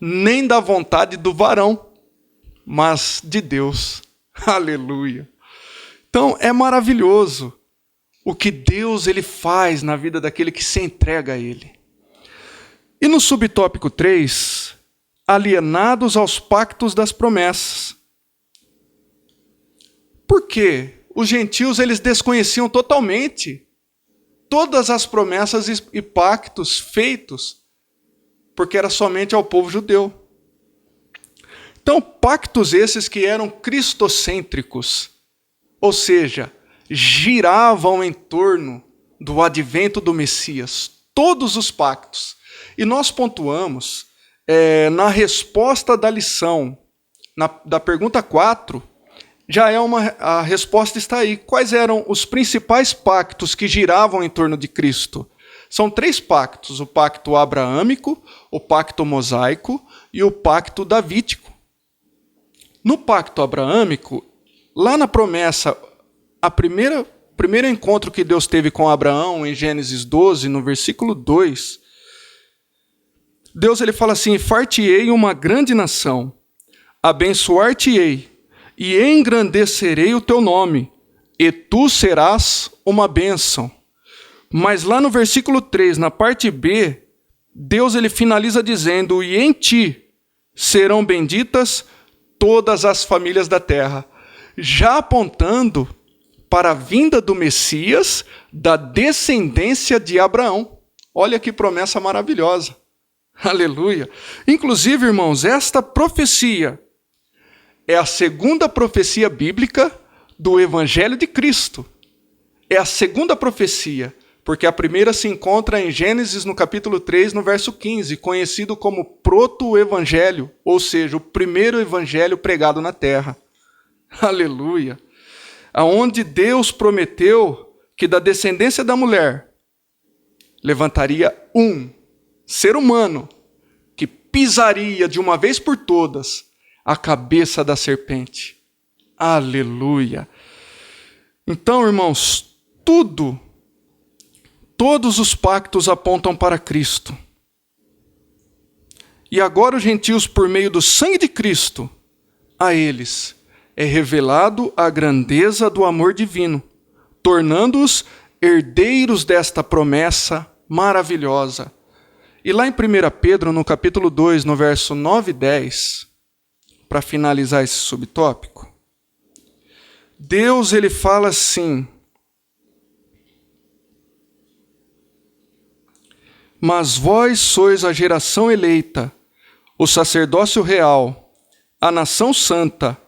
nem da vontade do varão, mas de Deus. Aleluia. Então, é maravilhoso o que Deus ele faz na vida daquele que se entrega a ele. E no subtópico 3, alienados aos pactos das promessas. Por quê? Os gentios eles desconheciam totalmente todas as promessas e pactos feitos, porque era somente ao povo judeu. Então, pactos esses que eram cristocêntricos, ou seja, giravam em torno do advento do Messias, todos os pactos. E nós pontuamos na resposta da lição, da pergunta 4, a resposta está aí. Quais eram os principais pactos que giravam em torno de Cristo? São 3 pactos: o pacto abraâmico, o pacto mosaico e o pacto davídico. No pacto abraâmico, lá na promessa, primeiro encontro que Deus teve com Abraão, em Gênesis 12, no versículo 2, Deus ele fala assim: far-te-ei uma grande nação, abençoar-te-ei, e engrandecerei o teu nome, e tu serás uma bênção. Mas lá no versículo 3, na parte B, Deus ele finaliza dizendo: e em ti serão benditas todas as famílias da terra, já apontando para a vinda do Messias, da descendência de Abraão. Olha que promessa maravilhosa. Aleluia. Inclusive, irmãos, esta profecia é a segunda profecia bíblica do Evangelho de Cristo. É a segunda profecia, porque a primeira se encontra em Gênesis, no capítulo 3, no verso 15, conhecido como proto-evangelho, ou seja, o primeiro evangelho pregado na terra. Aleluia. Aonde Deus prometeu que da descendência da mulher levantaria um ser humano que pisaria de uma vez por todas a cabeça da serpente. Aleluia. Então, irmãos, todos os pactos apontam para Cristo. E agora os gentios, por meio do sangue de Cristo, a eles é revelado a grandeza do amor divino, tornando-os herdeiros desta promessa maravilhosa. E lá em 1 Pedro, no capítulo 2, no verso 9 e 10, para finalizar esse subtópico, Deus ele fala assim: mas vós sois a geração eleita, o sacerdócio real, a nação santa,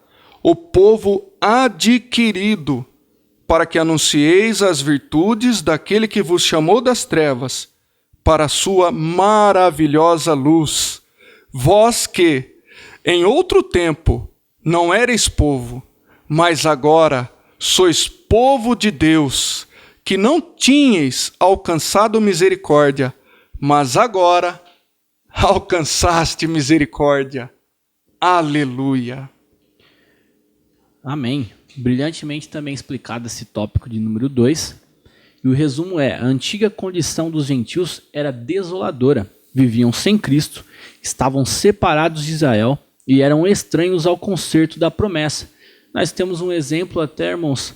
o povo adquirido, para que anuncieis as virtudes daquele que vos chamou das trevas para a sua maravilhosa luz. Vós que, em outro tempo, não erais povo, mas agora sois povo de Deus, que não tinhais alcançado misericórdia, mas agora alcançaste misericórdia. Aleluia. Amém. Brilhantemente também explicado esse tópico de número 2. E o resumo é: a antiga condição dos gentios era desoladora. Viviam sem Cristo, estavam separados de Israel e eram estranhos ao concerto da promessa. Nós temos um exemplo até, irmãos,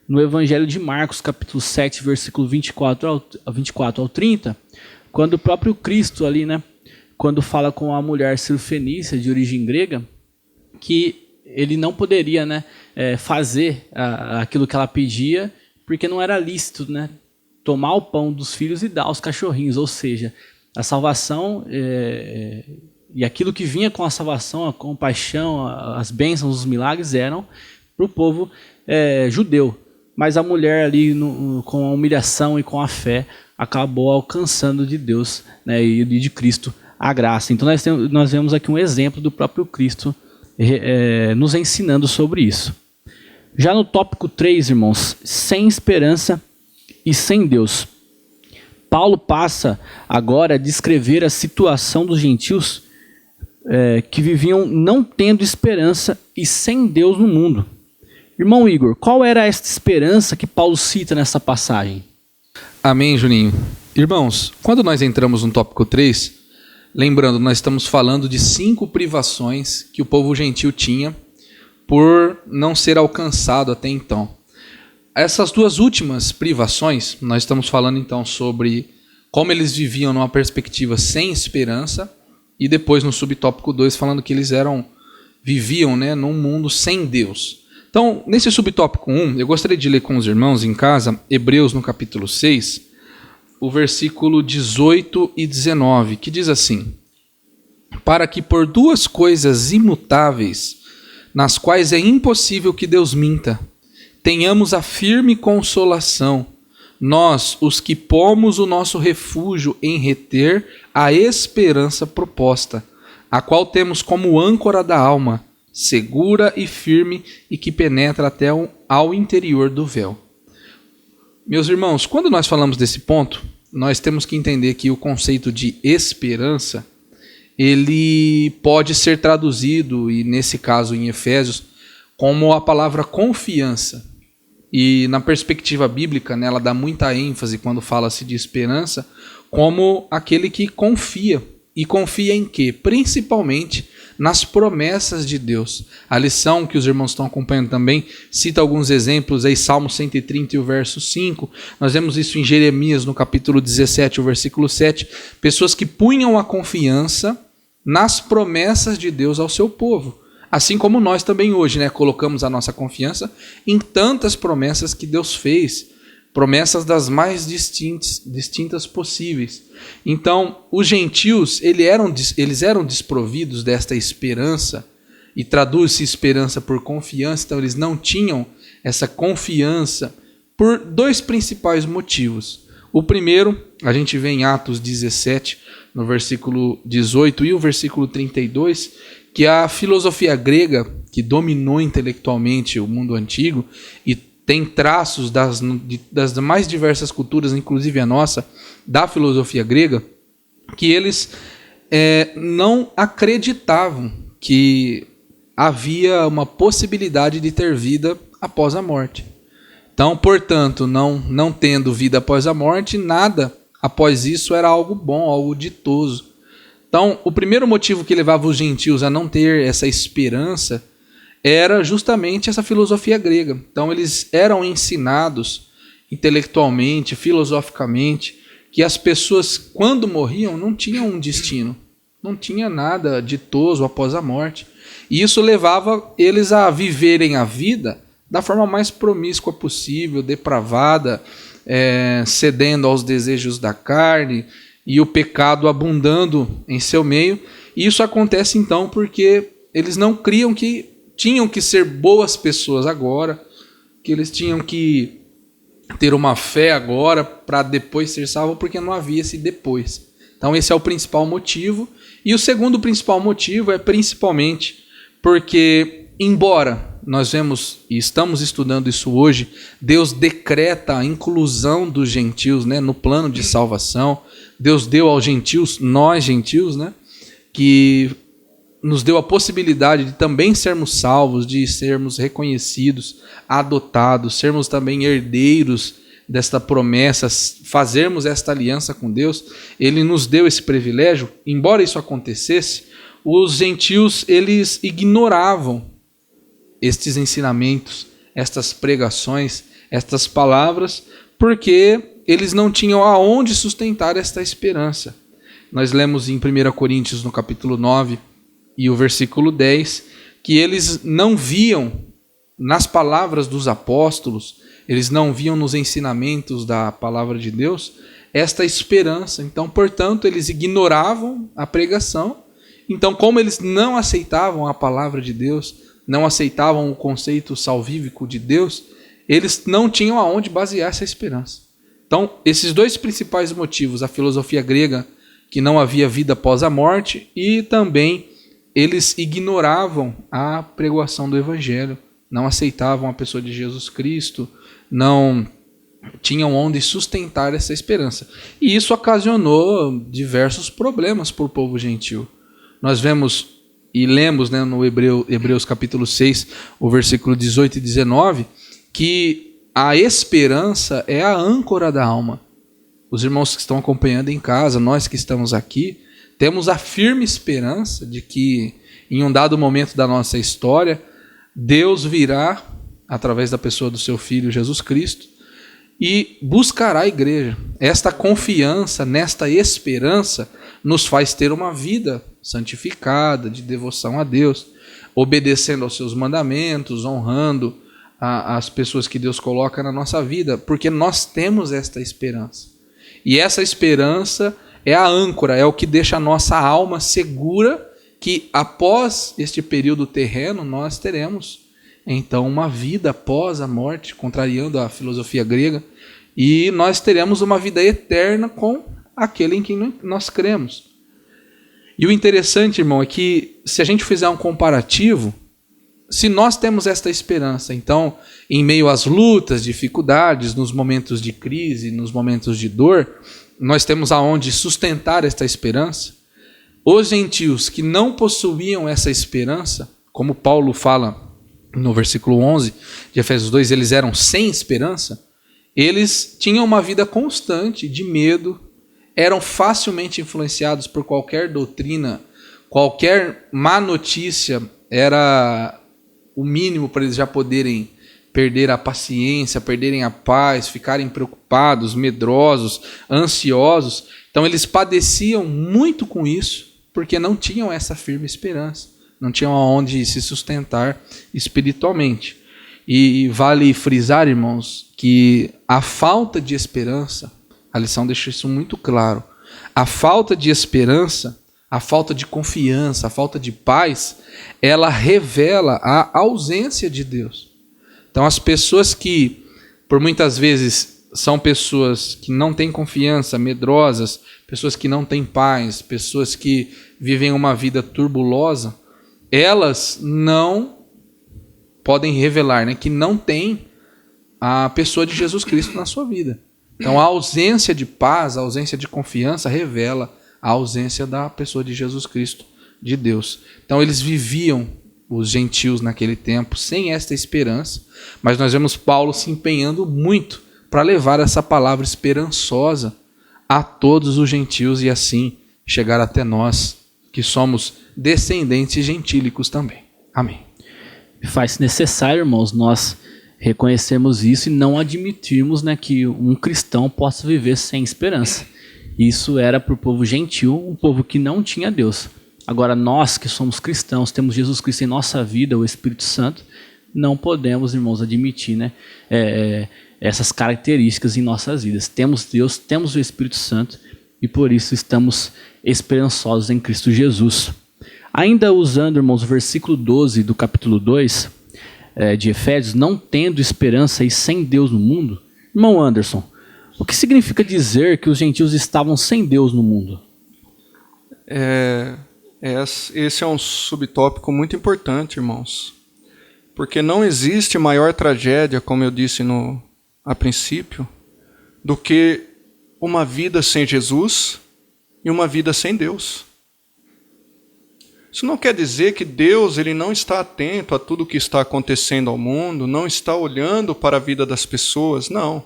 no Evangelho de Marcos, capítulo 7, versículo 24 ao 30, quando o próprio Cristo ali, quando fala com a mulher cirofenícia de origem grega, que ele não poderia fazer aquilo que ela pedia, porque não era lícito tomar o pão dos filhos e dar aos cachorrinhos. Ou seja, a salvação e aquilo que vinha com a salvação, a compaixão, as bênçãos, os milagres eram para o povo judeu. Mas a mulher ali, com a humilhação e com a fé, acabou alcançando de Deus e de Cristo a graça. Então nós vemos aqui um exemplo do próprio Cristo nos ensinando sobre isso. Já no tópico 3, irmãos, sem esperança e sem Deus. Paulo passa agora a descrever a situação dos gentios que viviam não tendo esperança e sem Deus no mundo. Irmão Igor, qual era esta esperança que Paulo cita nessa passagem? Amém, Juninho. Irmãos, quando nós entramos no tópico 3, lembrando, nós estamos falando de 5 privações que o povo gentil tinha por não ser alcançado até então. Essas 2 últimas privações, nós estamos falando então sobre como eles viviam numa perspectiva sem esperança, e depois no subtópico 2 falando que eles viviam num mundo sem Deus. Então, nesse subtópico 1, eu gostaria de ler com os irmãos em casa, Hebreus no capítulo 6, o versículo 18 e 19, que diz assim: para que por 2 coisas imutáveis, nas quais é impossível que Deus minta, tenhamos a firme consolação, nós, os que pomos o nosso refúgio em reter a esperança proposta, a qual temos como âncora da alma, segura e firme e que penetra até ao interior do véu. Meus irmãos, quando nós falamos desse ponto, nós temos que entender que o conceito de esperança, ele pode ser traduzido, e nesse caso em Efésios, como a palavra confiança. E na perspectiva bíblica, né, ela dá muita ênfase quando fala-se de esperança, como aquele que confia. E confia em quê? Principalmente nas promessas de Deus. A lição que os irmãos estão acompanhando também cita alguns exemplos aí, Salmo 130 e o verso 5. Nós vemos isso em Jeremias, no capítulo 17, o versículo 7. Pessoas que punham a confiança nas promessas de Deus ao seu povo. Assim como nós também hoje, né, colocamos a nossa confiança em tantas promessas que Deus fez. Promessas das mais distintas possíveis. Então, os gentios, eles eram desprovidos desta esperança, e traduz-se esperança por confiança, então eles não tinham essa confiança por dois principais motivos. O primeiro, a gente vê em Atos 17, no versículo 18 e o versículo 32, que a filosofia grega, que dominou intelectualmente o mundo antigo, e tem traços das mais diversas culturas, inclusive a nossa, da filosofia grega, que eles não acreditavam que havia uma possibilidade de ter vida após a morte. Então, portanto, não tendo vida após a morte, nada após isso era algo bom, algo ditoso. Então, o primeiro motivo que levava os gentios a não ter essa esperança era justamente essa filosofia grega. Então eles eram ensinados intelectualmente, filosoficamente, que as pessoas, quando morriam, não tinham um destino, não tinha nada ditoso após a morte. E isso levava eles a viverem a vida da forma mais promíscua possível, depravada, cedendo aos desejos da carne e o pecado abundando em seu meio. E isso acontece então porque eles não criam que tinham que ser boas pessoas agora, que eles tinham que ter uma fé agora para depois ser salvo, porque não havia esse depois. Então esse é o principal motivo. E o segundo principal motivo é principalmente porque, embora nós vemos e estamos estudando isso hoje, Deus decreta a inclusão dos gentios, né, no plano de salvação. Deus deu aos gentios, nós gentios, né, que nos deu a possibilidade de também sermos salvos, de sermos reconhecidos, adotados, sermos também herdeiros desta promessa, fazermos esta aliança com Deus. Ele nos deu esse privilégio. Embora isso acontecesse, os gentios, eles ignoravam estes ensinamentos, estas pregações, estas palavras, porque eles não tinham aonde sustentar esta esperança. Nós lemos em 1 Coríntios, no capítulo 9, e o versículo 10, que eles não viam nas palavras dos apóstolos, eles não viam nos ensinamentos da palavra de Deus esta esperança. Então, portanto, eles ignoravam a pregação. Então, como eles não aceitavam a palavra de Deus, não aceitavam o conceito salvífico de Deus, eles não tinham aonde basear essa esperança. Então, esses dois principais motivos, a filosofia grega, que não havia vida após a morte, e também eles ignoravam a pregação do Evangelho, não aceitavam a pessoa de Jesus Cristo, não tinham onde sustentar essa esperança. E isso ocasionou diversos problemas para o povo gentil. Nós vemos e lemos, né, no Hebreus capítulo 6, o versículo 18 e 19, que a esperança é a âncora da alma. Os irmãos que estão acompanhando em casa, nós que estamos aqui, temos a firme esperança de que, em um dado momento da nossa história, Deus virá, através da pessoa do seu Filho Jesus Cristo, e buscará a igreja. Esta confiança, nesta esperança, nos faz ter uma vida santificada, de devoção a Deus, obedecendo aos seus mandamentos, honrando as pessoas que Deus coloca na nossa vida, porque nós temos esta esperança. E essa esperança é a âncora, é o que deixa a nossa alma segura que após este período terreno nós teremos então uma vida após a morte, contrariando a filosofia grega, e nós teremos uma vida eterna com aquele em quem nós cremos. E o interessante, irmão, é que se a gente fizer um comparativo, se nós temos esta esperança, então, em meio às lutas, dificuldades, nos momentos de crise, nos momentos de dor, nós temos aonde sustentar esta esperança. os gentios que não possuíam essa esperança, como Paulo fala no versículo 11 de Efésios 2, eles eram sem esperança, eles tinham uma vida constante de medo, eram facilmente influenciados por qualquer doutrina, qualquer má notícia era o mínimo para eles já poderem perder a paciência, perderem a paz, ficarem preocupados, medrosos, ansiosos. Então eles padeciam muito com isso, porque não tinham essa firme esperança, não tinham aonde se sustentar espiritualmente. E vale frisar, irmãos, que a falta de esperança, a lição deixa isso muito claro, a falta de esperança, a falta de confiança, a falta de paz, ela revela a ausência de Deus. Então as pessoas que, por muitas vezes, são pessoas que não têm confiança, medrosas, pessoas que não têm paz, pessoas que vivem uma vida turbulosa, elas não podem revelar, né, que não têm a pessoa de Jesus Cristo na sua vida. Então a ausência de paz, a ausência de confiança revela a ausência da pessoa de Jesus Cristo, de Deus. Então eles viviam, os gentios naquele tempo, sem esta esperança, mas nós vemos Paulo se empenhando muito para levar essa palavra esperançosa a todos os gentios e assim chegar até nós, que somos descendentes gentílicos também. Amém. Faz necessário, irmãos, nós reconhecermos isso e não admitirmos, né, que um cristão possa viver sem esperança. Isso era para o povo gentil, um povo que não tinha Deus. Agora, nós que somos cristãos, temos Jesus Cristo em nossa vida, o Espírito Santo, não podemos, irmãos, admitir, né, essas características em nossas vidas. Temos Deus, temos o Espírito Santo e por isso estamos esperançosos em Cristo Jesus. Ainda usando, irmãos, o versículo 12 do capítulo 2 de Efésios, não tendo esperança e sem Deus no mundo. Irmão Anderson, o que significa dizer que os gentios estavam sem Deus no mundo? Esse é um subtópico muito importante, irmãos, porque não existe maior tragédia, como eu disse a princípio, do que uma vida sem Jesus e uma vida sem Deus. Isso não quer dizer que Deus ele não está atento a tudo o que está acontecendo ao mundo, não está olhando para a vida das pessoas, não.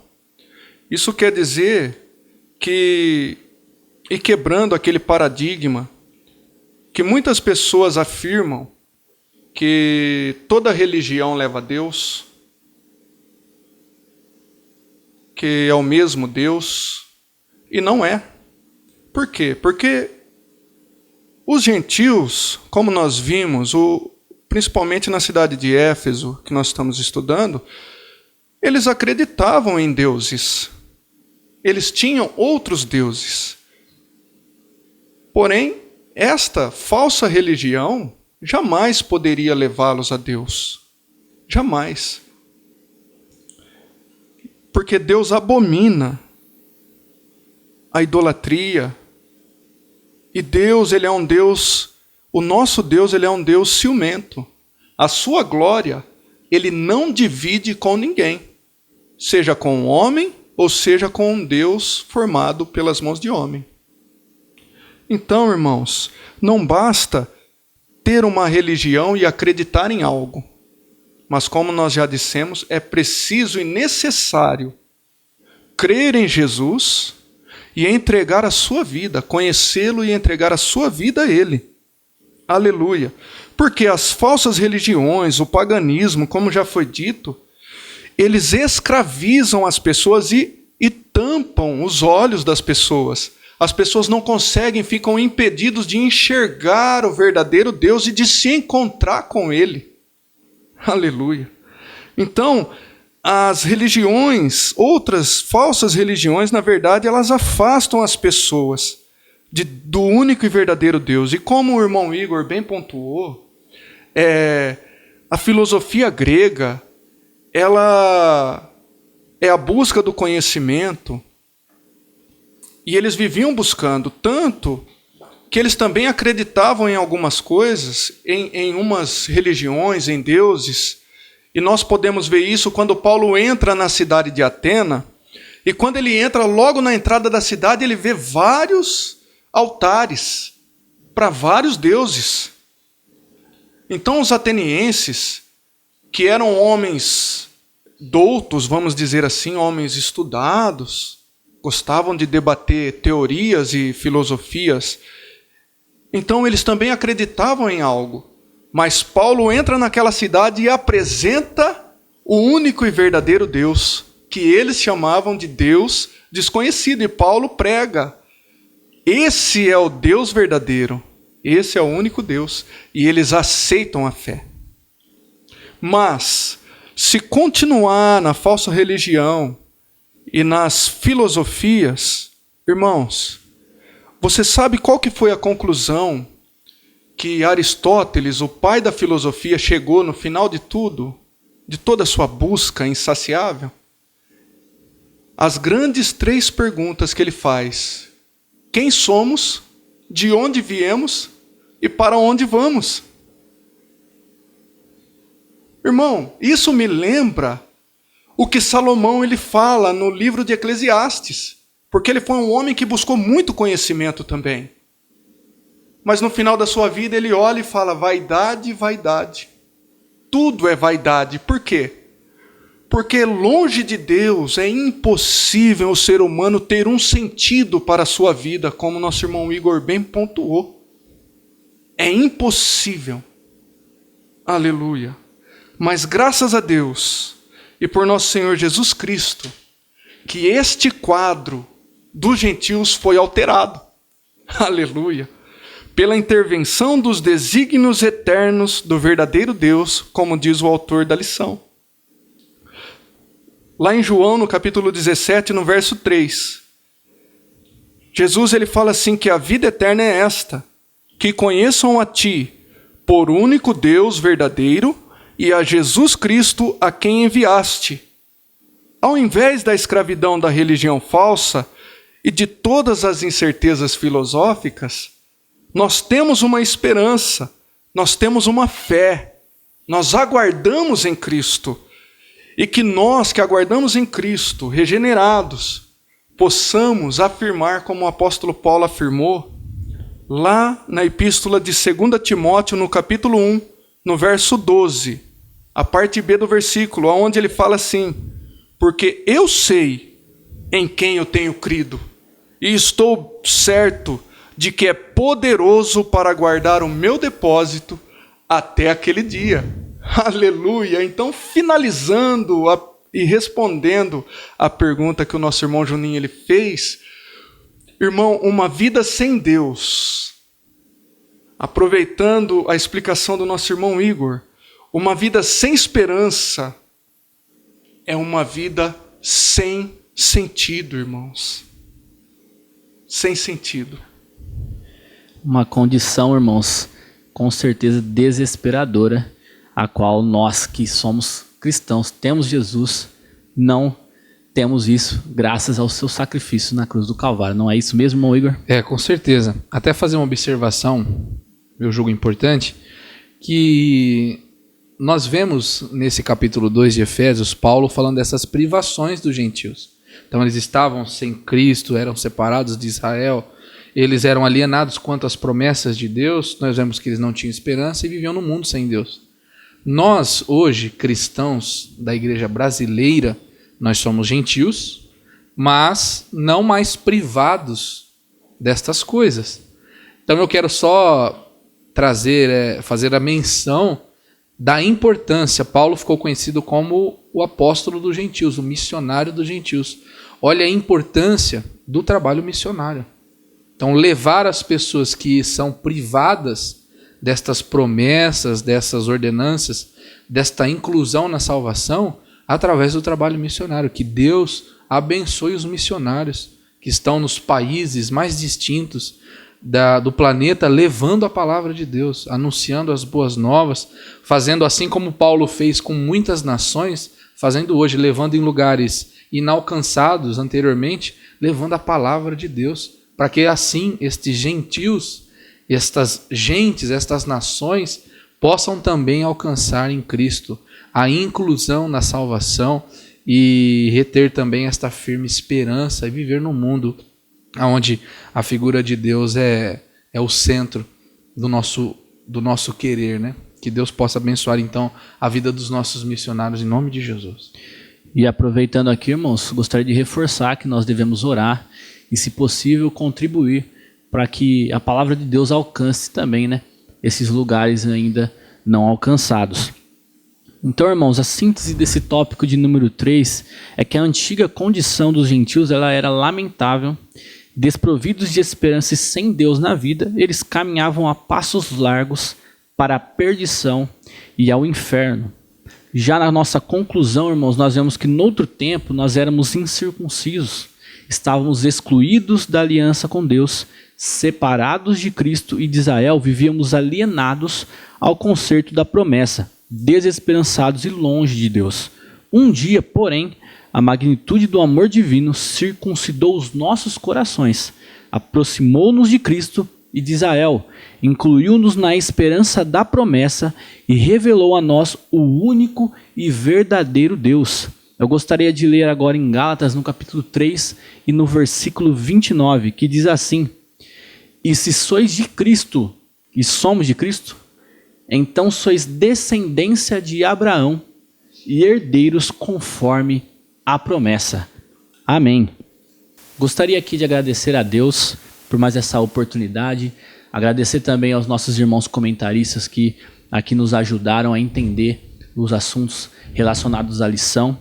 Isso quer dizer que, e quebrando aquele paradigma, que muitas pessoas afirmam que toda religião leva a Deus, que é o mesmo Deus, e não é. Por quê? Porque os gentios, como nós vimos, principalmente na cidade de Éfeso, que nós estamos estudando, eles acreditavam em deuses. Eles tinham outros deuses. Porém, esta falsa religião jamais poderia levá-los a Deus. Jamais. Porque Deus abomina a idolatria. E Deus, ele é um Deus, o nosso Deus, ele é um Deus ciumento. A sua glória, ele não divide com ninguém. Seja com um homem, ou seja com um Deus formado pelas mãos de homem. Então, irmãos, não basta ter uma religião e acreditar em algo. Mas como nós já dissemos, é preciso e necessário crer em Jesus e entregar a sua vida, conhecê-lo e entregar a sua vida a Ele. Aleluia. Porque as falsas religiões, o paganismo, como já foi dito, eles escravizam as pessoas e tampam os olhos das pessoas. As pessoas não conseguem, ficam impedidos de enxergar o verdadeiro Deus e de se encontrar com Ele. Aleluia. Então, as religiões, outras falsas religiões, na verdade, elas afastam as pessoas do único e verdadeiro Deus. E como o irmão Igor bem pontuou, a filosofia grega, ela é a busca do conhecimento, e eles viviam buscando, tanto que eles também acreditavam em algumas coisas, em umas religiões, em deuses. E nós podemos ver isso quando Paulo entra na cidade de Atena, e quando ele entra, logo na entrada da cidade, ele vê vários altares para vários deuses. Então os atenienses, que eram homens doutos, vamos dizer assim, homens estudados, gostavam de debater teorias e filosofias, então eles também acreditavam em algo. Mas Paulo entra naquela cidade e apresenta o único e verdadeiro Deus, que eles chamavam de Deus desconhecido. E Paulo prega: esse é o Deus verdadeiro, esse é o único Deus. E eles aceitam a fé. Mas, se continuar na falsa religião e nas filosofias, irmãos, você sabe qual que foi a conclusão que Aristóteles, o pai da filosofia, chegou no final de tudo, de toda a sua busca insaciável? As grandes 3 perguntas que ele faz: quem somos, de onde viemos e para onde vamos? Irmão, isso me lembra o que Salomão ele fala no livro de Eclesiastes, porque ele foi um homem que buscou muito conhecimento também. Mas no final da sua vida ele olha e fala: vaidade, vaidade. Tudo é vaidade. Por quê? Porque longe de Deus é impossível o ser humano ter um sentido para a sua vida, como nosso irmão Igor bem pontuou. É impossível. Aleluia. Mas graças a Deus e por nosso Senhor Jesus Cristo, que este quadro dos gentios foi alterado. Aleluia. Pela intervenção dos desígnios eternos do verdadeiro Deus, como diz o autor da lição. Lá em João, no capítulo 17, no verso 3, Jesus ele fala assim, que a vida eterna é esta: que conheçam a Ti, por único Deus verdadeiro, e a Jesus Cristo, a quem enviaste. Ao invés da escravidão da religião falsa e de todas as incertezas filosóficas, nós temos uma esperança, nós temos uma fé, nós aguardamos em Cristo. E que nós que aguardamos em Cristo, regenerados, possamos afirmar, como o apóstolo Paulo afirmou, lá na epístola de 2 Timóteo, no capítulo 1, no verso 12, a parte B do versículo, onde ele fala assim: porque eu sei em quem eu tenho crido, e estou certo de que é poderoso para guardar o meu depósito até aquele dia. Aleluia! Então, finalizando e respondendo a pergunta que o nosso irmão Juninho ele fez, irmão, uma vida sem Deus, aproveitando a explicação do nosso irmão Igor, uma vida sem esperança é uma vida sem sentido, irmãos. Sem sentido. Uma condição, irmãos, com certeza desesperadora, a qual nós que somos cristãos, temos Jesus, não temos isso graças ao seu sacrifício na cruz do Calvário. Não é isso mesmo, irmão Igor? Com certeza. Até fazer uma observação, eu julgo importante, que nós vemos nesse capítulo 2 de Efésios, Paulo falando dessas privações dos gentios. Então eles estavam sem Cristo, eram separados de Israel, eles eram alienados quanto às promessas de Deus, nós vemos que eles não tinham esperança e viviam no mundo sem Deus. Nós, hoje, cristãos da igreja brasileira, nós somos gentios, mas não mais privados destas coisas. Então eu quero só fazer a menção da importância. Paulo ficou conhecido como o apóstolo dos gentios, o missionário dos gentios. Olha a importância do trabalho missionário. Então, levar as pessoas que são privadas destas promessas, dessas ordenanças, desta inclusão na salvação, através do trabalho missionário. Que Deus abençoe os missionários que estão nos países mais distintos do planeta, levando a palavra de Deus, anunciando as boas novas, fazendo assim como Paulo fez com muitas nações, fazendo hoje, levando em lugares inalcançados anteriormente, levando a palavra de Deus, para que assim estes gentios, estas gentes, estas nações, possam também alcançar em Cristo a inclusão na salvação e reter também esta firme esperança e viver num mundo onde a figura de Deus é o centro do nosso querer, né? Que Deus possa abençoar, então, a vida dos nossos missionários, em nome de Jesus. E aproveitando aqui, irmãos, gostaria de reforçar que nós devemos orar e, se possível, contribuir para que a palavra de Deus alcance também, né, esses lugares ainda não alcançados. Então, irmãos, a síntese desse tópico de número 3 é que a antiga condição dos gentios ela era lamentável. Desprovidos de esperança e sem Deus na vida, eles caminhavam a passos largos para a perdição e ao inferno. Já na nossa conclusão, irmãos, nós vemos que noutro tempo nós éramos incircuncisos, estávamos excluídos da aliança com Deus, separados de Cristo e de Israel, vivíamos alienados ao concerto da promessa, desesperançados e longe de Deus. Um dia, porém, a magnitude do amor divino circuncidou os nossos corações, aproximou-nos de Cristo e de Israel, incluiu-nos na esperança da promessa e revelou a nós o único e verdadeiro Deus. Eu gostaria de ler agora em Gálatas, no capítulo 3 e no versículo 29, que diz assim: E se sois de Cristo, e somos de Cristo, então sois descendência de Abraão e herdeiros conforme a promessa. Amém. Gostaria aqui de agradecer a Deus por mais essa oportunidade, agradecer também aos nossos irmãos comentaristas que aqui nos ajudaram a entender os assuntos relacionados à lição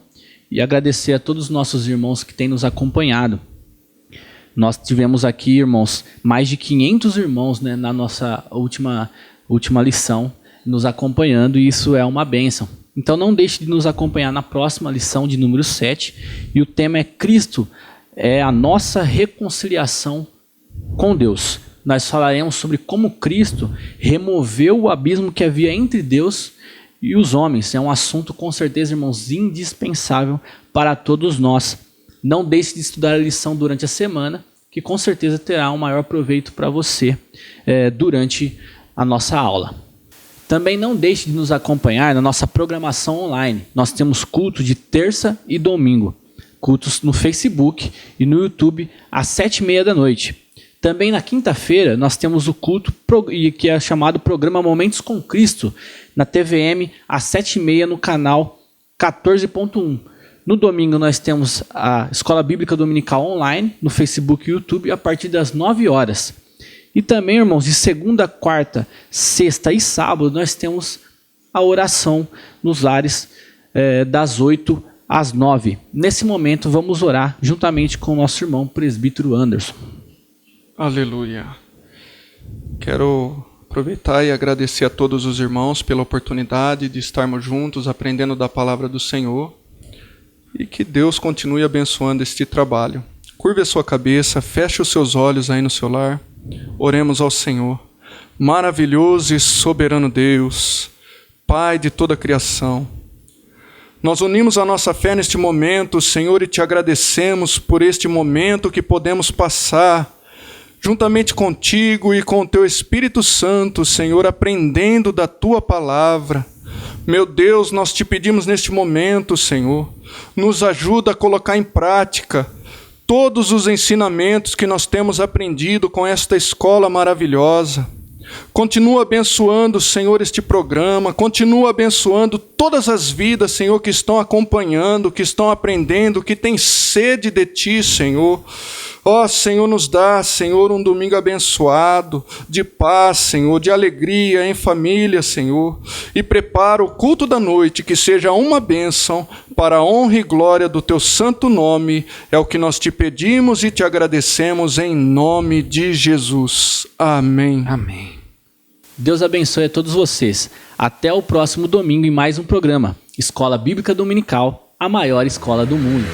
e agradecer a todos os nossos irmãos que têm nos acompanhado. Nós tivemos aqui, irmãos, mais de 500 irmãos, né, na nossa última lição nos acompanhando, e isso é uma bênção. Então não deixe de nos acompanhar na próxima lição de número 7, e o tema é Cristo, é a nossa reconciliação com Deus. Nós falaremos sobre como Cristo removeu o abismo que havia entre Deus e os homens. É um assunto com certeza, irmãos, indispensável para todos nós. Não deixe de estudar a lição durante a semana, que com certeza terá um maior proveito para você durante a nossa aula. Também não deixe de nos acompanhar na nossa programação online. Nós temos culto de terça e domingo. Cultos no Facebook e no YouTube às 7h30 da noite. Também na quinta-feira nós temos o culto que é chamado Programa Momentos com Cristo, na TVM às 7h30 no canal 14.1. No domingo nós temos a Escola Bíblica Dominical online, no Facebook e YouTube, a partir das 9 horas. E também, irmãos, de segunda, quarta, sexta e sábado, nós temos a oração nos lares das 8 às 9. Nesse momento, vamos orar juntamente com o nosso irmão presbítero Anderson. Aleluia. Quero aproveitar e agradecer a todos os irmãos pela oportunidade de estarmos juntos aprendendo da palavra do Senhor e que Deus continue abençoando este trabalho. Curve a sua cabeça, feche os seus olhos aí no seu lar. Oremos ao Senhor. Maravilhoso e soberano Deus, Pai de toda a criação, nós unimos a nossa fé neste momento, Senhor, e te agradecemos por este momento que podemos passar juntamente contigo e com o teu Espírito Santo, Senhor, aprendendo da tua palavra. Meu Deus, nós te pedimos neste momento, Senhor, nos ajuda a colocar em prática todos os ensinamentos que nós temos aprendido com esta escola maravilhosa. Continua abençoando, Senhor, este programa, continua abençoando todas as vidas, Senhor, que estão acompanhando, que estão aprendendo, que têm sede de Ti, Senhor. Ó, Senhor, nos dá, Senhor, um domingo abençoado, de paz, Senhor, de alegria em família, Senhor. E prepara o culto da noite, que seja uma bênção para a honra e glória do Teu santo nome. É o que nós te pedimos e te agradecemos em nome de Jesus. Amém. Amém. Deus abençoe a todos vocês. Até o próximo domingo em mais um programa. Escola Bíblica Dominical, a maior escola do mundo.